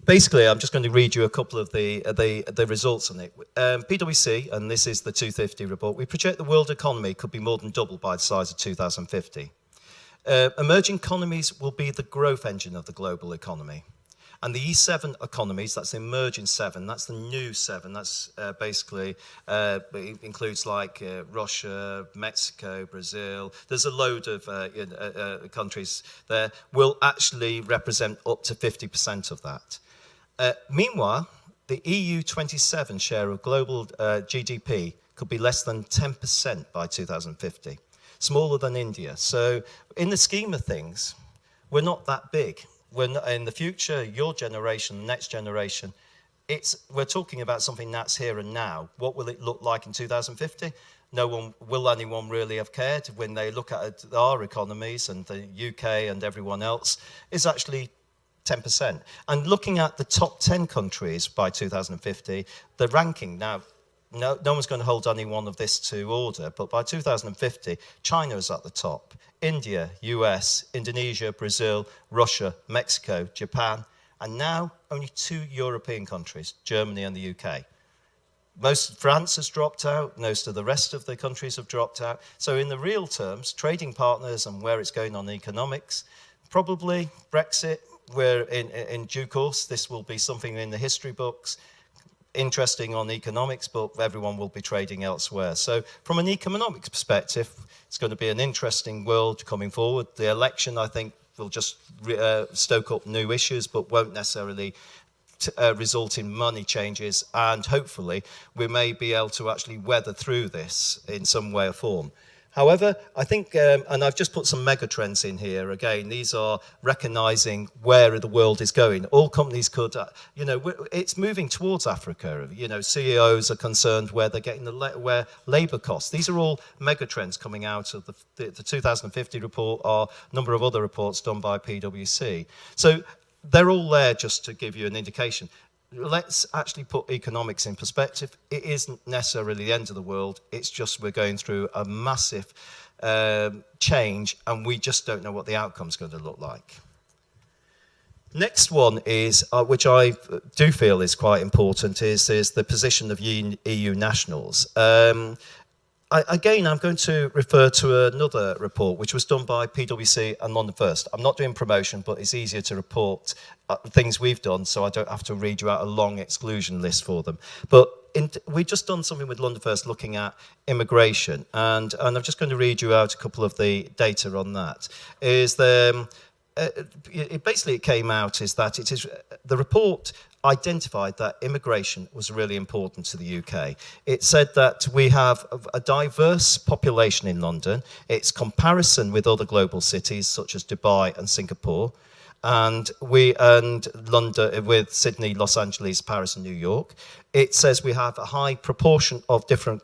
Basically, I'm just going to read you a couple of the results on it. PwC, and this is the 250 report, we project the world economy could be more than double by the size of 2050. Emerging economies will be the growth engine of the global economy. And the E7 economies, that's the emerging 7, that's the new 7, that's basically, it includes like Russia, Mexico, Brazil, there's a load of countries there, will actually represent up to 50% of that. Meanwhile, the EU 27 share of global GDP could be less than 10% by 2050, smaller than India. So in the scheme of things, we're not that big. In the future, your generation, the next generation, we're talking about something that's here and now. What will it look like in 2050? Will anyone really have cared when they look at our economies and the UK and everyone else? Is actually 10%. And looking at the top 10 countries by 2050, the ranking now, no one's going to hold any one of this to order, but by 2050, China is at the top. India, US, Indonesia, Brazil, Russia, Mexico, Japan, and now only 2 European countries, Germany and the UK. France has dropped out, most of the rest of the countries have dropped out. So in the real terms, trading partners and where it's going on economics, probably Brexit, where in due course, this will be something in the history books, interesting on economics, but everyone will be trading elsewhere. So from an economics perspective, it's going to be an interesting world coming forward. The election, I think, will just stoke up new issues, but won't necessarily result in money changes. And hopefully, we may be able to actually weather through this in some way or form. However, I think, and I've just put some mega trends in here. Again, these are recognizing where the world is going. All companies could, it's moving towards Africa. CEOs are concerned where they're getting where labor costs. These are all mega trends coming out of the 2050 report or a number of other reports done by PwC. So they're all there just to give you an indication. Let's actually put economics in perspective. It isn't necessarily the end of the world. It's just we're going through a massive change, and we just don't know what the outcome's going to look like. Next one is, which I do feel is quite important, is the position of EU nationals. Again, I'm going to refer to another report which was done by PwC and London First. I'm not doing promotion, but it's easier to report things we've done, so I don't have to read you out a long exclusion list for them. But we've just done something with London First looking at immigration, and I'm just going to read you out a couple of the data on that. It came out is that the report identified that immigration was really important to the UK. It said that we have a diverse population in London. Its comparison with other global cities such as Dubai and Singapore, and London with Sydney, Los Angeles, Paris, and New York. It says we have a high proportion of different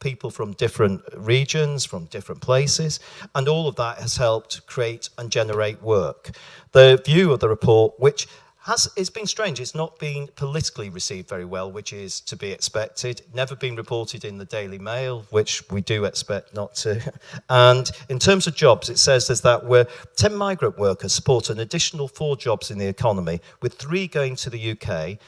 people from different regions, from different places, and all of that has helped create and generate work. The view of the report, which it's been strange, it's not been politically received very well, which is to be expected. Never been reported in the Daily Mail, which we do expect not to. And in terms of jobs, it says that 10 migrant workers support an additional 4 jobs in the economy, with 3 going to the UK,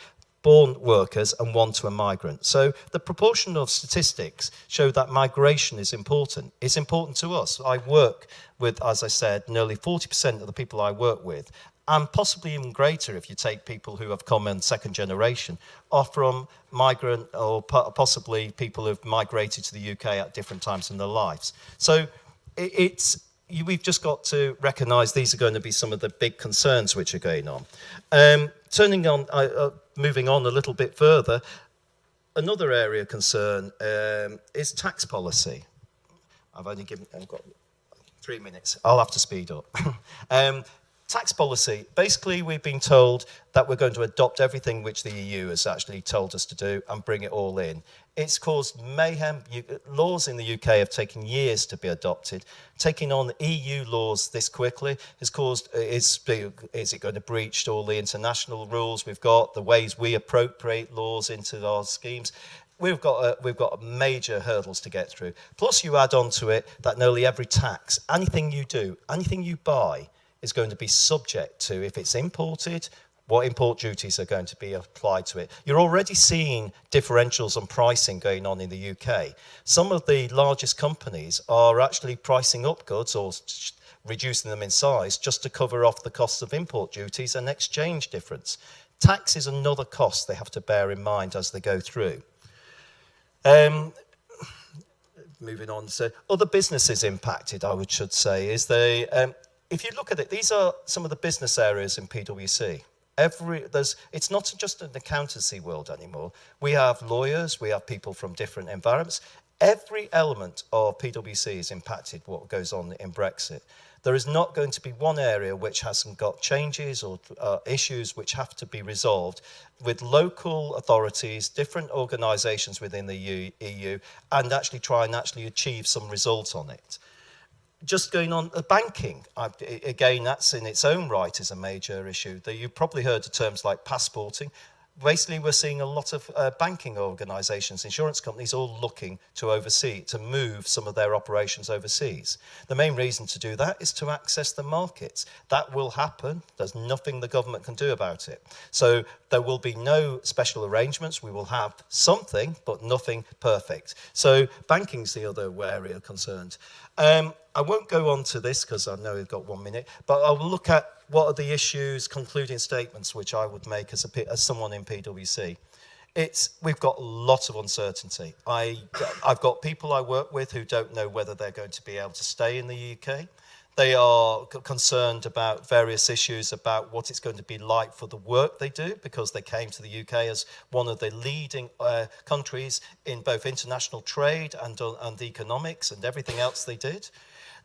born workers, and 1 to a migrant. So the proportion of statistics show that migration is important. It's important to us. I work with, as I said, nearly 40% of the people I work with and possibly even greater if you take people who have come in second generation, are from migrant or possibly people who've migrated to the UK at different times in their lives. So we've just got to recognise these are going to be some of the big concerns which are going on. Moving on a little bit further, another area of concern is tax policy. I've got 3 minutes. I'll have to speed up. Tax policy. Basically, we've been told that we're going to adopt everything which the EU has actually told us to do and bring it all in. It's caused mayhem. Laws in the UK have taken years to be adopted. Taking on EU laws this quickly has caused, is it going to breach all the international rules we've got, the ways we appropriate laws into our schemes? We've got major hurdles to get through. Plus, you add on to it that nearly every tax, anything you do, anything you buy, is going to be subject to, if it's imported, what import duties are going to be applied to it. You're already seeing differentials on pricing going on in the UK. Some of the largest companies are actually pricing up goods or reducing them in size just to cover off the costs of import duties and exchange difference. Tax is another cost they have to bear in mind as they go through. Moving on, so other businesses impacted, I should say, is if you look at it, these are some of the business areas in PwC. It's not just an accountancy world anymore. We have lawyers, we have people from different environments. Every element of PwC is impacted what goes on in Brexit. There is not going to be one area which hasn't got changes or issues which have to be resolved with local authorities, different organisations within the EU, and actually try and achieve some result on it. Just going on banking, again, that's in its own right is a major issue. You've probably heard of terms like passporting. Basically, we're seeing a lot of banking organisations, insurance companies, all looking to move some of their operations overseas. The main reason to do that is to access the markets. That will happen. There's nothing the government can do about it. So there will be no special arrangements. We will have something, but nothing perfect. So banking's the other area of concern. I won't go on to this because I know we've got 1 minute, but I will look at what are the issues, concluding statements, which I would make as someone in PwC. We've got lots of uncertainty. I've got people I work with who don't know whether they're going to be able to stay in the UK. They are concerned about various issues about what it's going to be like for the work they do because they came to the UK as one of the leading countries in both international trade and economics and everything else they did.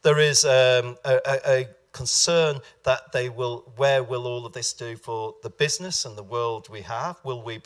There is a concern that where will all of this do for the business and the world we have? Will we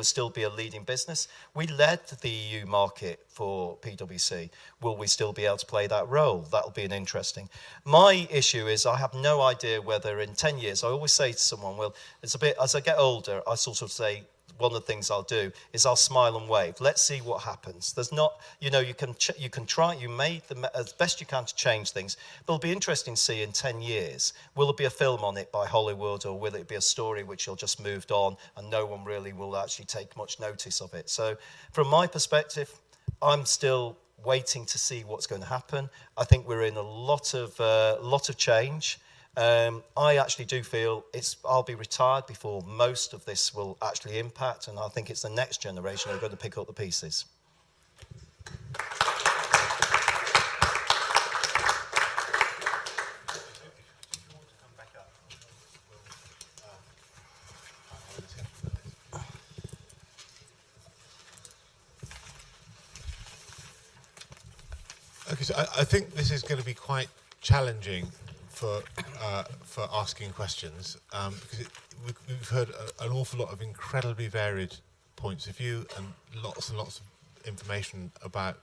still be a leading business? We led the EU market for PwC. Will we still be able to play that role? That'll be an interesting. My issue is I have no idea whether in 10 years, I always say to someone, well, it's a bit, as I get older, I sort of say, one of the things I'll do is I'll smile and wave. Let's see what happens. There's not, you can try, you made as best you can to change things. But it'll be interesting to see in 10 years, will there be a film on it by Hollywood or will it be a story which will just moved on and no one really will actually take much notice of it? So from my perspective, I'm still waiting to see what's going to happen. I think we're in a lot of change. I actually do feel I'll be retired before most of this will actually impact, and I think it's the next generation who are going to pick up the pieces. Okay, so I think this is going to be quite challenging for asking questions because we've heard an awful lot of incredibly varied points of view and lots of information about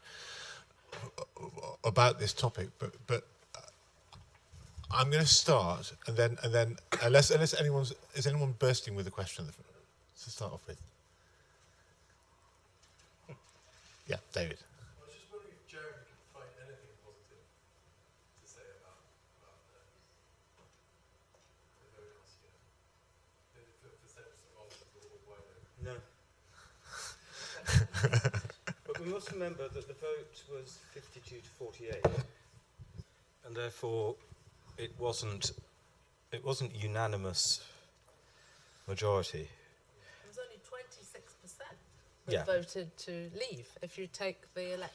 this topic. But I'm going to start and then unless is anyone bursting with a question to start off with? Yeah, David. No. But we must remember that the vote was 52 to 48, and therefore it wasn't it wasn't unanimous majority. It was only 26% that Yeah. voted to leave, if you take the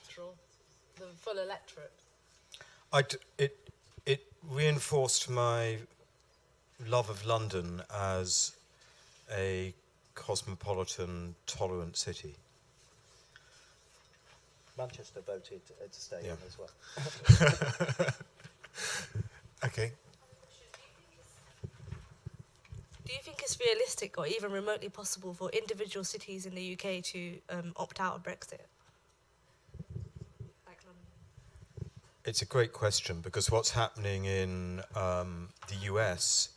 full electorate. It reinforced my love of London as a cosmopolitan, tolerant city. Manchester voted to stay Yeah. in as well. Okay. Do you think it's realistic or even remotely possible for individual cities in the UK to opt out of Brexit? Like London. It's a great question, because what's happening in the US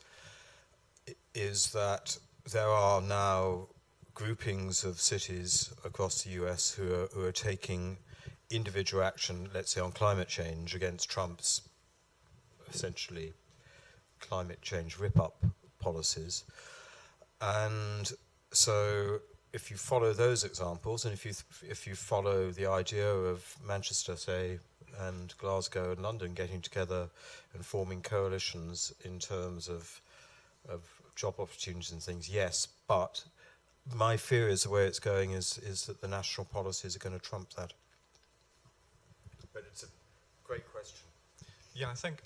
is that there are now groupings of cities across the US who are taking individual action, let's say on climate change, against Trump's essentially climate change rip-up policies. And so if you follow those examples, and if you follow the idea of Manchester, say, and Glasgow and London getting together and forming coalitions in terms of job opportunities and things, yes, but my fear is the way it's going is that the national policies are going to trump that. But it's a great question. Yeah, I think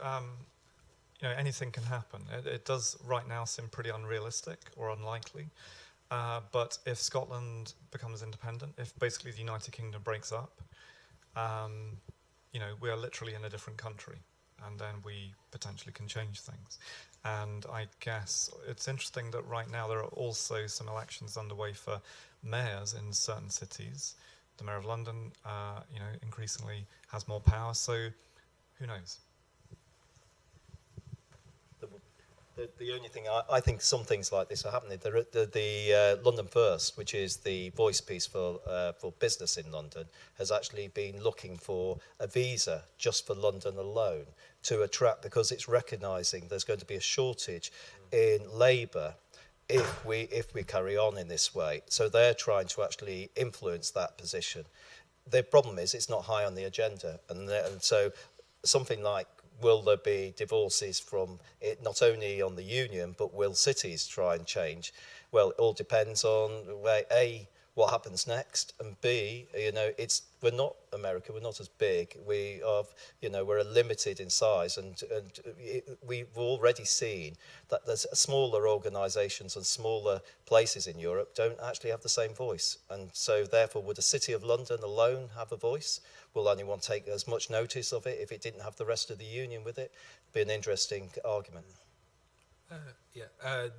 anything can happen. It does right now seem pretty unrealistic or unlikely. But if Scotland becomes independent, if basically the United Kingdom breaks up, we are literally in a different country, and then we potentially can change things. And I guess it's interesting that right now there are also some elections underway for mayors in certain cities. The Mayor of London, increasingly has more power, so who knows? The only thing, I think some things like this are happening. The London First, which is the voice piece for business in London, has actually been looking for a visa just for London alone to attract, because it's recognising there's going to be a shortage in labour if we carry on in this way. So they're trying to actually influence that position. The problem is it's not high on the agenda, and so something like, will there be divorces from it, not only on the union, but will cities try and change? Well, it all depends on A, what happens next, and B, we're not America, we're not as big. We're limited in size, and we've already seen that there's smaller organisations and smaller places in Europe don't actually have the same voice. And so therefore, would the City of London alone have a voice? Will anyone take as much notice of it if it didn't have the rest of the union with it? Be an interesting argument.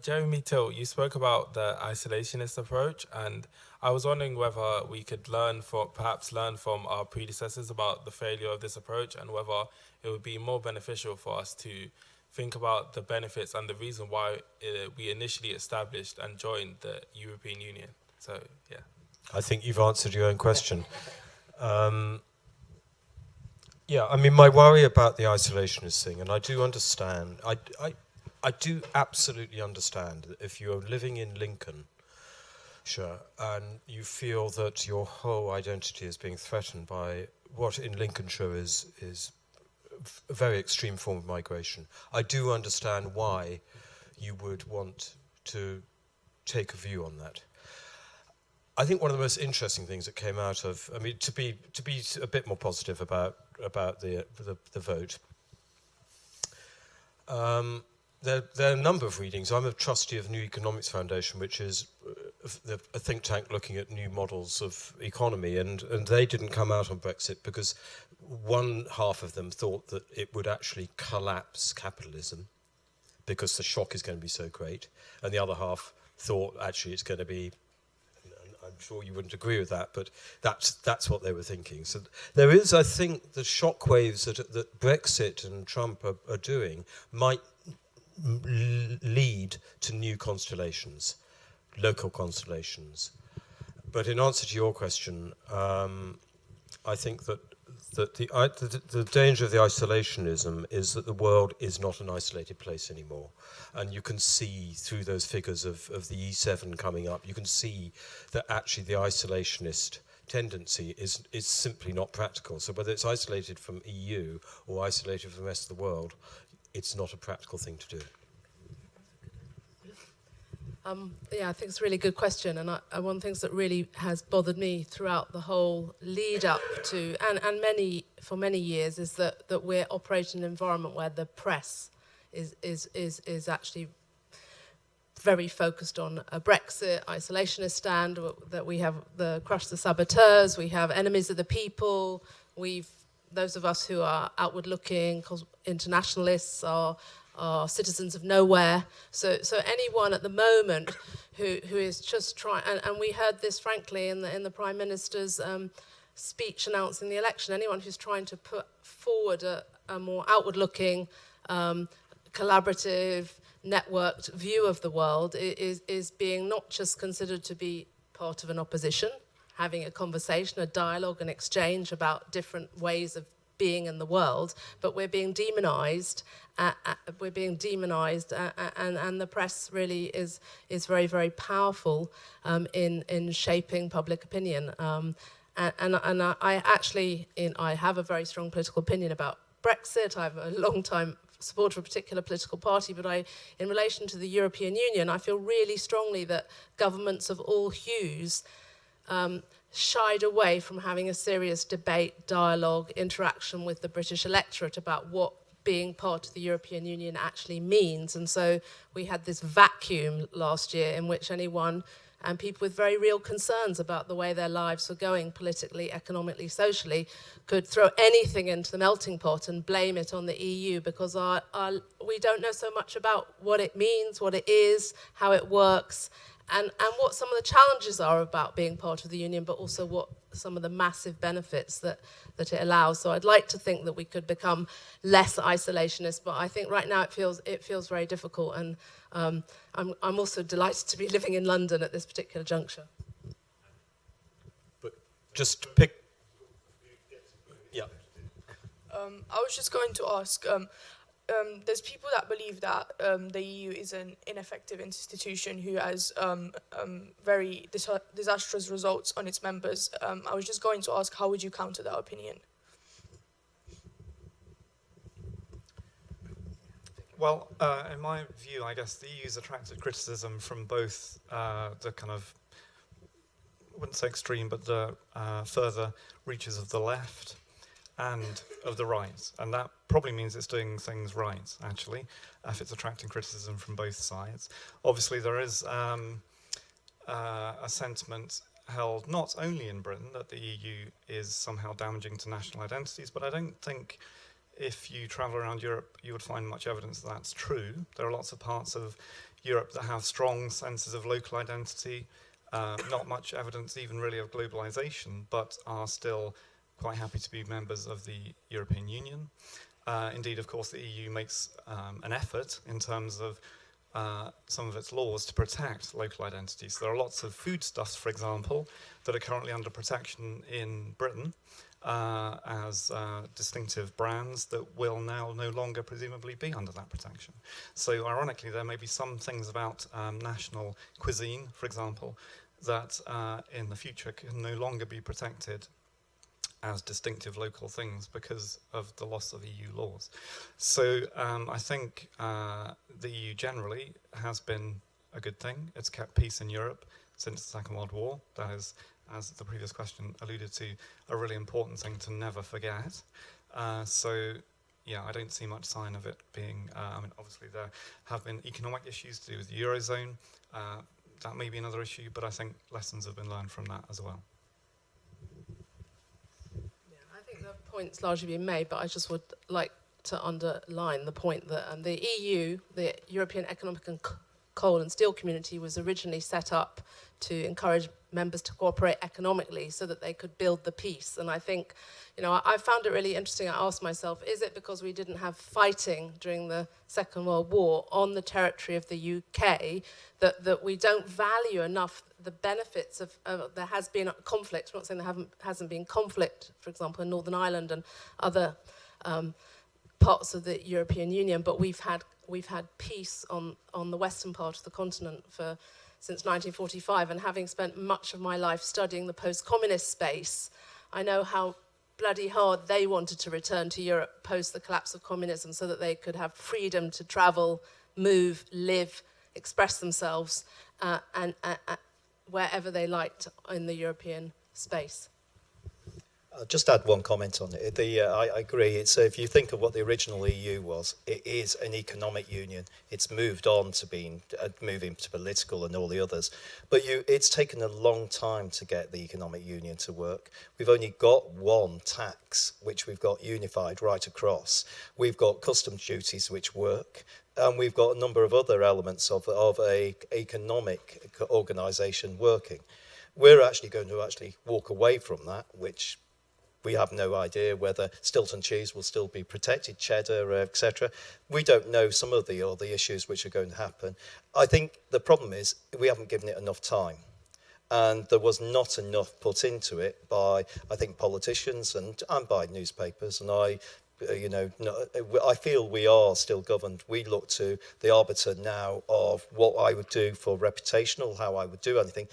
Jeremy Till, you spoke about the isolationist approach, and I was wondering whether we could perhaps learn from our predecessors about the failure of this approach, and whether it would be more beneficial for us to think about the benefits and the reason why we initially established and joined the European Union. So, yeah. I think you've answered your own question. My worry about the isolationist thing, and I do understand, I do absolutely understand that if you're living in Lincolnshire and you feel that your whole identity is being threatened by what in Lincolnshire is a very extreme form of migration, I do understand why you would want to take a view on that. I think one of the most interesting things that came out of, to be a bit more positive about the vote, there are a number of readings. I'm a trustee of New Economics Foundation, which is a think tank looking at new models of economy, and they didn't come out on Brexit because one half of them thought that it would actually collapse capitalism because the shock is going to be so great, and the other half thought actually it's going to be, I'm sure you wouldn't agree with that, but that's what they were thinking. So there is, I think, the shockwaves that Brexit and Trump are doing might lead to new constellations, local constellations. But in answer to your question, I think that the danger of the isolationism is that the world is not an isolated place anymore. And you can see through those figures of the E7 coming up, you can see that actually the isolationist tendency is simply not practical. So whether it's isolated from EU or isolated from the rest of the world, it's not a practical thing to do. Yeah, I think it's a really good question, and one of the things that really has bothered me throughout the whole lead up to, and for many years, is that we're operating in an environment where the press is actually very focused on a Brexit isolationist stand, that we have the crush the saboteurs, we have enemies of the people, those of us who are outward looking, internationalists, are citizens of nowhere. So anyone at the moment who is just trying, and we heard this frankly in the Prime Minister's speech announcing the election, anyone who's trying to put forward a more outward looking, collaborative, networked view of the world is being not just considered to be part of an opposition, having a conversation, a dialogue, an exchange about different ways of being in the world, but we're being demonized. And the press really is very, very powerful in shaping public opinion. I have a very strong political opinion about Brexit. I'm a long time supporter of a particular political party, but in relation to the European Union, I feel really strongly that governments of all hues shied away from having a serious debate, dialogue, interaction with the British electorate about what being part of the European Union actually means. And so we had this vacuum last year in which anyone, and people with very real concerns about the way their lives were going politically, economically, socially, could throw anything into the melting pot and blame it on the EU because we don't know so much about what it means, what it is, how it works, and what some of the challenges are about being part of the union, but also what some of the massive benefits that it allows. So I'd like to think that we could become less isolationist, but I think right now it feels very difficult. And I'm also delighted to be living in London at this particular juncture. But just pick. Yeah. I was just going to ask. There's people that believe that the EU is an ineffective institution who has very disastrous results on its members. I was just going to ask, how would you counter that opinion? Well, in my view, I guess the EU's attracted criticism from both the kind of, I wouldn't say extreme, but the further reaches of the left and of the right. And that probably means it's doing things right, actually, if it's attracting criticism from both sides. Obviously, there is a sentiment held not only in Britain that the EU is somehow damaging to national identities, but I don't think if you travel around Europe, you would find much evidence that that's true. There are lots of parts of Europe that have strong senses of local identity, not much evidence even really of globalization, but are still quite happy to be members of the European Union. Indeed, of course, the EU makes an effort in terms of some of its laws to protect local identities. So there are lots of foodstuffs, for example, that are currently under protection in Britain as distinctive brands that will now no longer presumably be under that protection. So ironically, there may be some things about national cuisine, for example, that in the future can no longer be protected as distinctive local things because of the loss of EU laws. So I think the EU generally has been a good thing. It's kept peace in Europe since the Second World War. That is, as the previous question alluded to, a really important thing to never forget. So yeah, I don't see much sign of it being, I mean, obviously there have been economic issues to do with the Eurozone. That may be another issue, but I think lessons have been learned from that as well. Point's largely been made, but I just would like to underline the point that the EU, the European Economic and Coal and Steel Community, was originally set up to encourage members to cooperate economically so that they could build the peace. And I think, you know, I found it really interesting. I asked myself, is it because we didn't have fighting during the Second World War on the territory of the UK that we don't value enough the benefits of there has been conflict. I'm not saying there hasn't been conflict, for example, in Northern Ireland and other parts of the European Union, but we've had peace on the western part of the continent since 1945, and having spent much of my life studying the post-communist space, I know how bloody hard they wanted to return to Europe post the collapse of communism so that they could have freedom to travel, move, live, express themselves. and wherever they liked in the European space. I'll just add one comment on it. I agree. It's if you think of what the original EU was, it is an economic union. It's moved on to being moving to political and all the others. But it's taken a long time to get the economic union to work. We've only got one tax, which we've got unified right across. We've got customs duties which work. And we've got a number of other elements of a economic organisation working. We're actually going to walk away from that, which we have no idea whether Stilton cheese will still be protected, cheddar, etc. We don't know some of the other issues which are going to happen. I think the problem is we haven't given it enough time. And there was not enough put into it by, I think, politicians and by newspapers. And I feel we are still governed. We look to the arbiter now of what I would do for reputational, how I would do anything.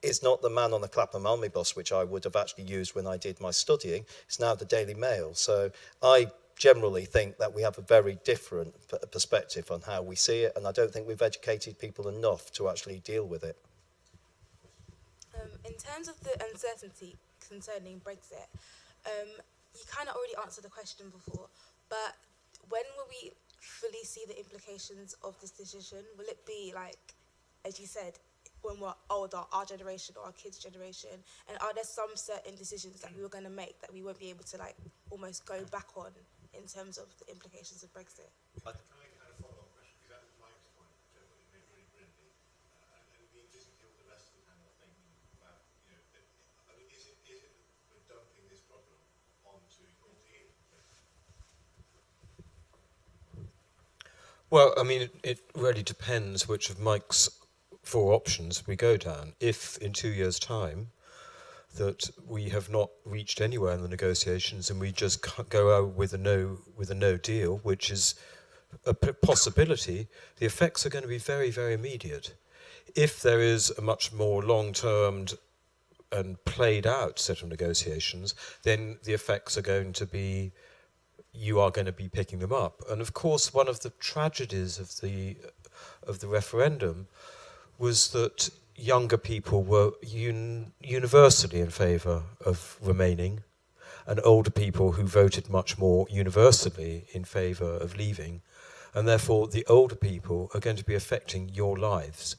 It's not the man on the Clapham omnibus, which I would have actually used when I did my studying. It's now the Daily Mail. So I generally think that we have a very different perspective on how we see it, and I don't think we've educated people enough to actually deal with it. In terms of the uncertainty concerning Brexit, you kind of already answered the question before, but when will we fully see the implications of this decision? Will it be like, as you said, when we're older, our generation or our kids' generation? And are there some certain decisions that we were going to make that we won't be able to like almost go back on in terms of the implications of Brexit? Can I kind of follow on question? Because that was Mike's point, which I thought you made really brilliantly. And it would be interesting to hear what the rest of the panel are thinking about, I mean, is it that we're dumping this problem onto EU? Well, I mean, it really depends which of Mike's 4 options we go down. If in 2 years' time that we have not reached anywhere in the negotiations and we just go out with a no deal, which is a possibility, the effects are going to be very, very immediate. If there is a much more long-termed and played out set of negotiations, then the effects are going to be, you are going to be picking them up. And of course, one of the tragedies of the referendum was that younger people were universally in favour of remaining, and older people who voted much more universally in favour of leaving, and therefore the older people are going to be affecting your lives.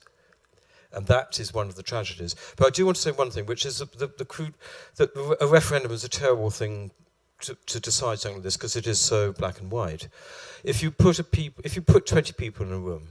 And that is one of the tragedies. But I do want to say one thing, which is that a referendum is a terrible thing to decide something like this, because it is so black and white. If you put 20 people in a room,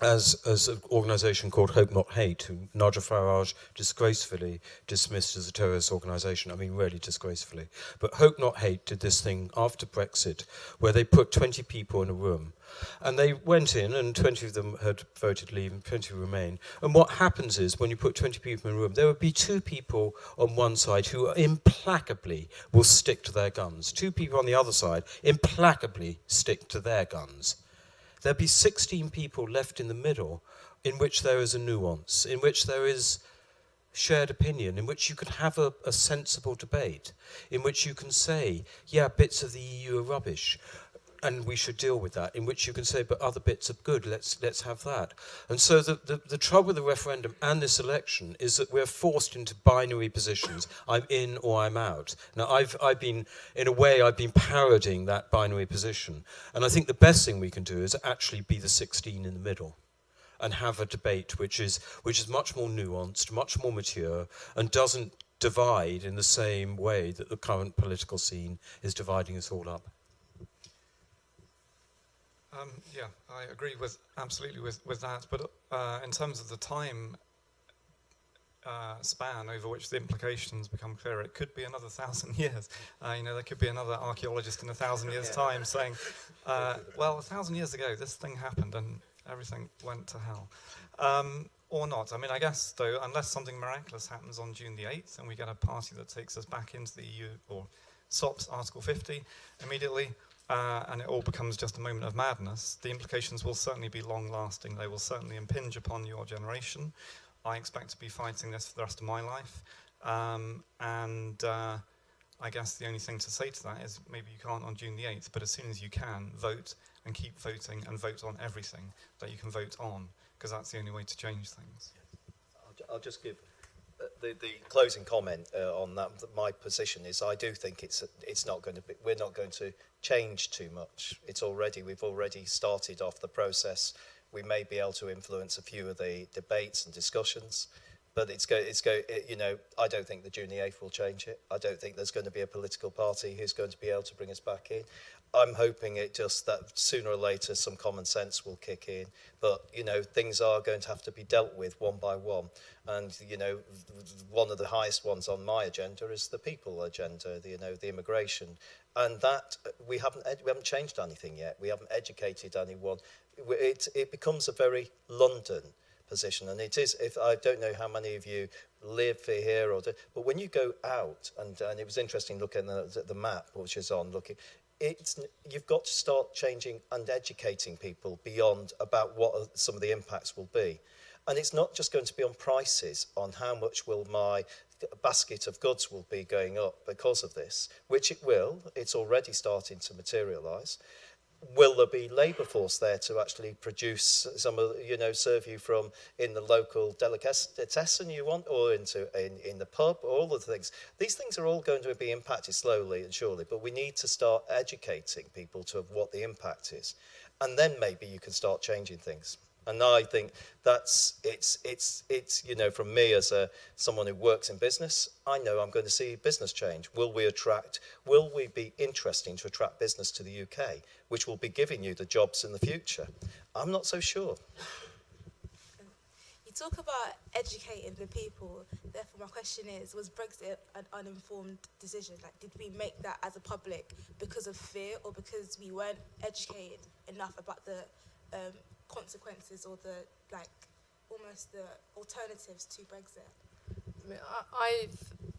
as an organisation called Hope Not Hate, who Nigel Farage disgracefully dismissed as a terrorist organisation, I mean really disgracefully. But Hope Not Hate did this thing after Brexit, where they put 20 people in a room. And they went in, and 20 of them had voted leave, and 20 remain. And what happens is, when you put 20 people in a room, there would be 2 people on one side who implacably will stick to their guns. 2 people on the other side implacably stick to their guns. There'll be 16 people left in the middle, in which there is a nuance, in which there is shared opinion, in which you can have a sensible debate, in which you can say, yeah, bits of the EU are rubbish, and we should deal with that, in which you can say, but other bits are good, let's have that. And so the trouble with the referendum and this election is that we're forced into binary positions. I'm in or I'm out. Now, I've been, in a way, I've been parodying that binary position. And I think the best thing we can do is actually be the 16 in the middle and have a debate which is much more nuanced, much more mature, and doesn't divide in the same way that the current political scene is dividing us all up. Yeah, I agree absolutely with that. But in terms of the time span over which the implications become clearer, it could be another 1,000 years. There could be another archaeologist in 1,000 years' time saying, well, 1,000 years ago, this thing happened and everything went to hell. Or not. I mean, I guess, though, unless something miraculous happens on June the 8th and we get a party that takes us back into the EU or stops Article 50 immediately, and it all becomes just a moment of madness, the implications will certainly be long-lasting. They will certainly impinge upon your generation. I expect to be fighting this for the rest of my life. I guess the only thing to say to that is maybe you can't on June the 8th, but as soon as you can, vote and keep voting and vote on everything that you can vote on. because that's the only way to change things. I'll just give the closing comment on that. My position is I do think it's not going to be, we're not going to change too much. We've already started off the process. We may be able to influence a few of the debates and discussions, but you know, I don't think the June the 8th will change it. I don't think there's going to be a political party who's going to be able to bring us back in. I'm hoping it just that sooner or later some common sense will kick in. But, you know, things are going to have to be dealt with one by one. And, you know, one of the highest ones on my agenda is the people agenda, the immigration. And that, we haven't changed anything yet. We haven't educated anyone. It becomes a very London position. And it is, if I don't know how many of you live here, but when you go out, and it was interesting looking at the map, which is on, you've got to start changing and educating people beyond about what some of the impacts will be. And it's not just going to be on prices, on how much will my basket of goods will be going up because of this, which it will. It's already starting to materialise. Will there be labour force there to actually produce some of, you know, serve you from in the local delicatessen you want, or in the pub, all the things. These things are all going to be impacted slowly and surely, but we need to start educating people to what the impact is. And then maybe you can start changing things. And I think it's you know, from me as someone who works in business, I know I'm going to see business change. Will we be interesting to attract business to the UK, which will be giving you the jobs in the future? I'm not so sure. You talk about educating the people. Therefore, my question is, was Brexit an uninformed decision? Like, did we make that as a public because of fear, or because we weren't educated enough about the consequences, or almost the alternatives to Brexit? I mean, I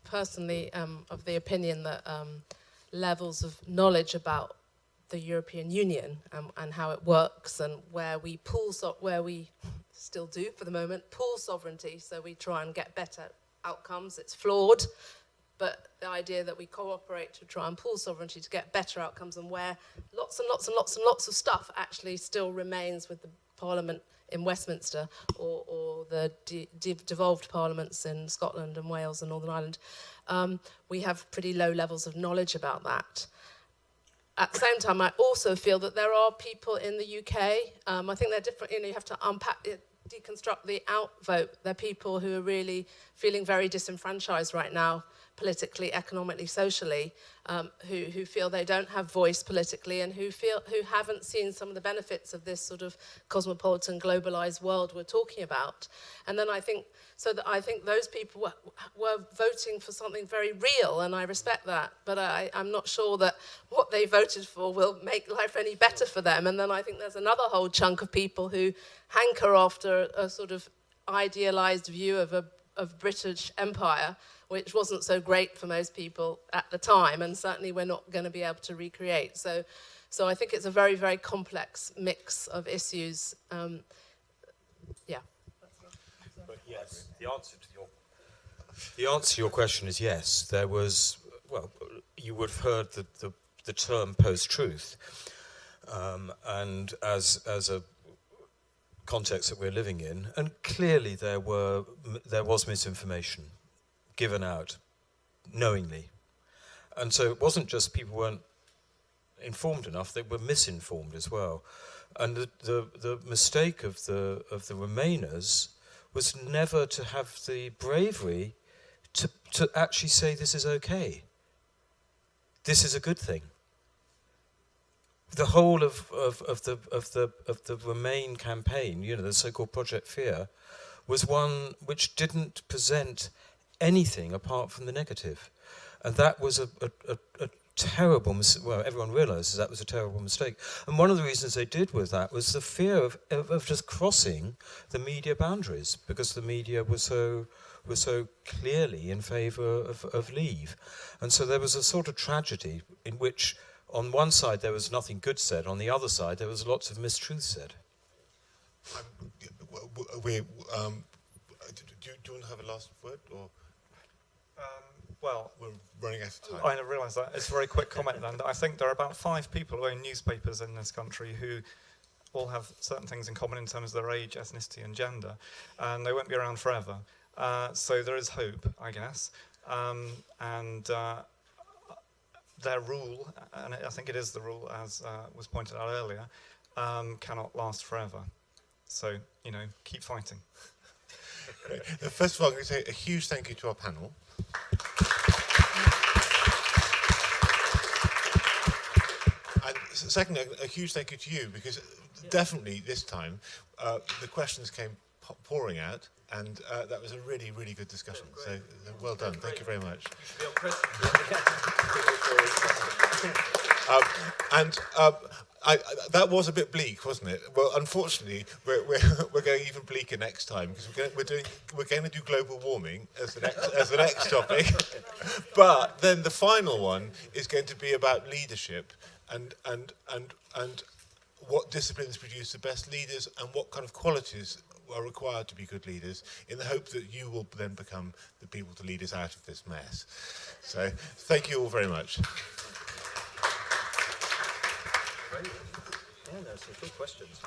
personally am of the opinion that levels of knowledge about the European Union and how it works, and where we still do for the moment, pool sovereignty, so we try and get better outcomes. It's flawed, but the idea that we cooperate to try and pool sovereignty to get better outcomes, and where lots and lots and lots and lots of stuff actually still remains with the Parliament in Westminster, or the devolved parliaments in Scotland and Wales and Northern Ireland. We have pretty low levels of knowledge about that. At the same time, I also feel that there are people in the UK, I think they're different, you know, you have to deconstruct the outvote. They're people who are really feeling very disenfranchised right now, politically, economically, socially, who feel they don't have voice politically, and who haven't seen some of the benefits of this sort of cosmopolitan, globalized world we're talking about. And then I think those people were voting for something very real, and I respect that, but I'm not sure that what they voted for will make life any better for them. And then I think there's another whole chunk of people who hanker after a sort of idealized view of British Empire, which wasn't so great for most people at the time, and certainly we're not going to be able to recreate. So I think it's a very, very complex mix of issues. Yeah. But yes, the answer to your question is yes. There was, well, you would have heard the term post-truth, and as a context that we're living in, and clearly there was misinformation given out knowingly, and so it wasn't just people weren't informed enough; they were misinformed as well. And the mistake of the Remainers was never to have the bravery to actually say this is okay. This is a good thing. The whole of the Remain campaign, you know, the so-called Project Fear, was one which didn't present anything apart from the negative, and that was a terrible mistake. Well, everyone realises that was a terrible mistake, and one of the reasons they did with that was the fear of just crossing the media boundaries, because the media was so clearly in favour of leave, and so there was a sort of tragedy in which, on one side there was nothing good said, on the other side there was lots of mistruth said. Do you want to have a last word, or? Well, we're running out of time. I realise that. It's a very quick comment then. I think there are about 5 people who own newspapers in this country who all have certain things in common in terms of their age, ethnicity, and gender, and they won't be around forever. So there is hope, I guess, and their rule, and I think it is the rule, as was pointed out earlier, cannot last forever. So, you know, keep fighting. Great. First of all, I'm going to say a huge thank you to our panel. And secondly, a huge thank you to you, because definitely this time the questions came pouring out, and that was a really, really good discussion. So well done. Thank you very much. That was a bit bleak, wasn't it? Well, unfortunately, we're going even bleaker next time, because we're going to do global warming as the next topic. But then the final one is going to be about leadership and what disciplines produce the best leaders and what kind of qualities are required to be good leaders, in the hope that you will then become the people to lead us out of this mess. So thank you all very much. Yeah, no, some good questions.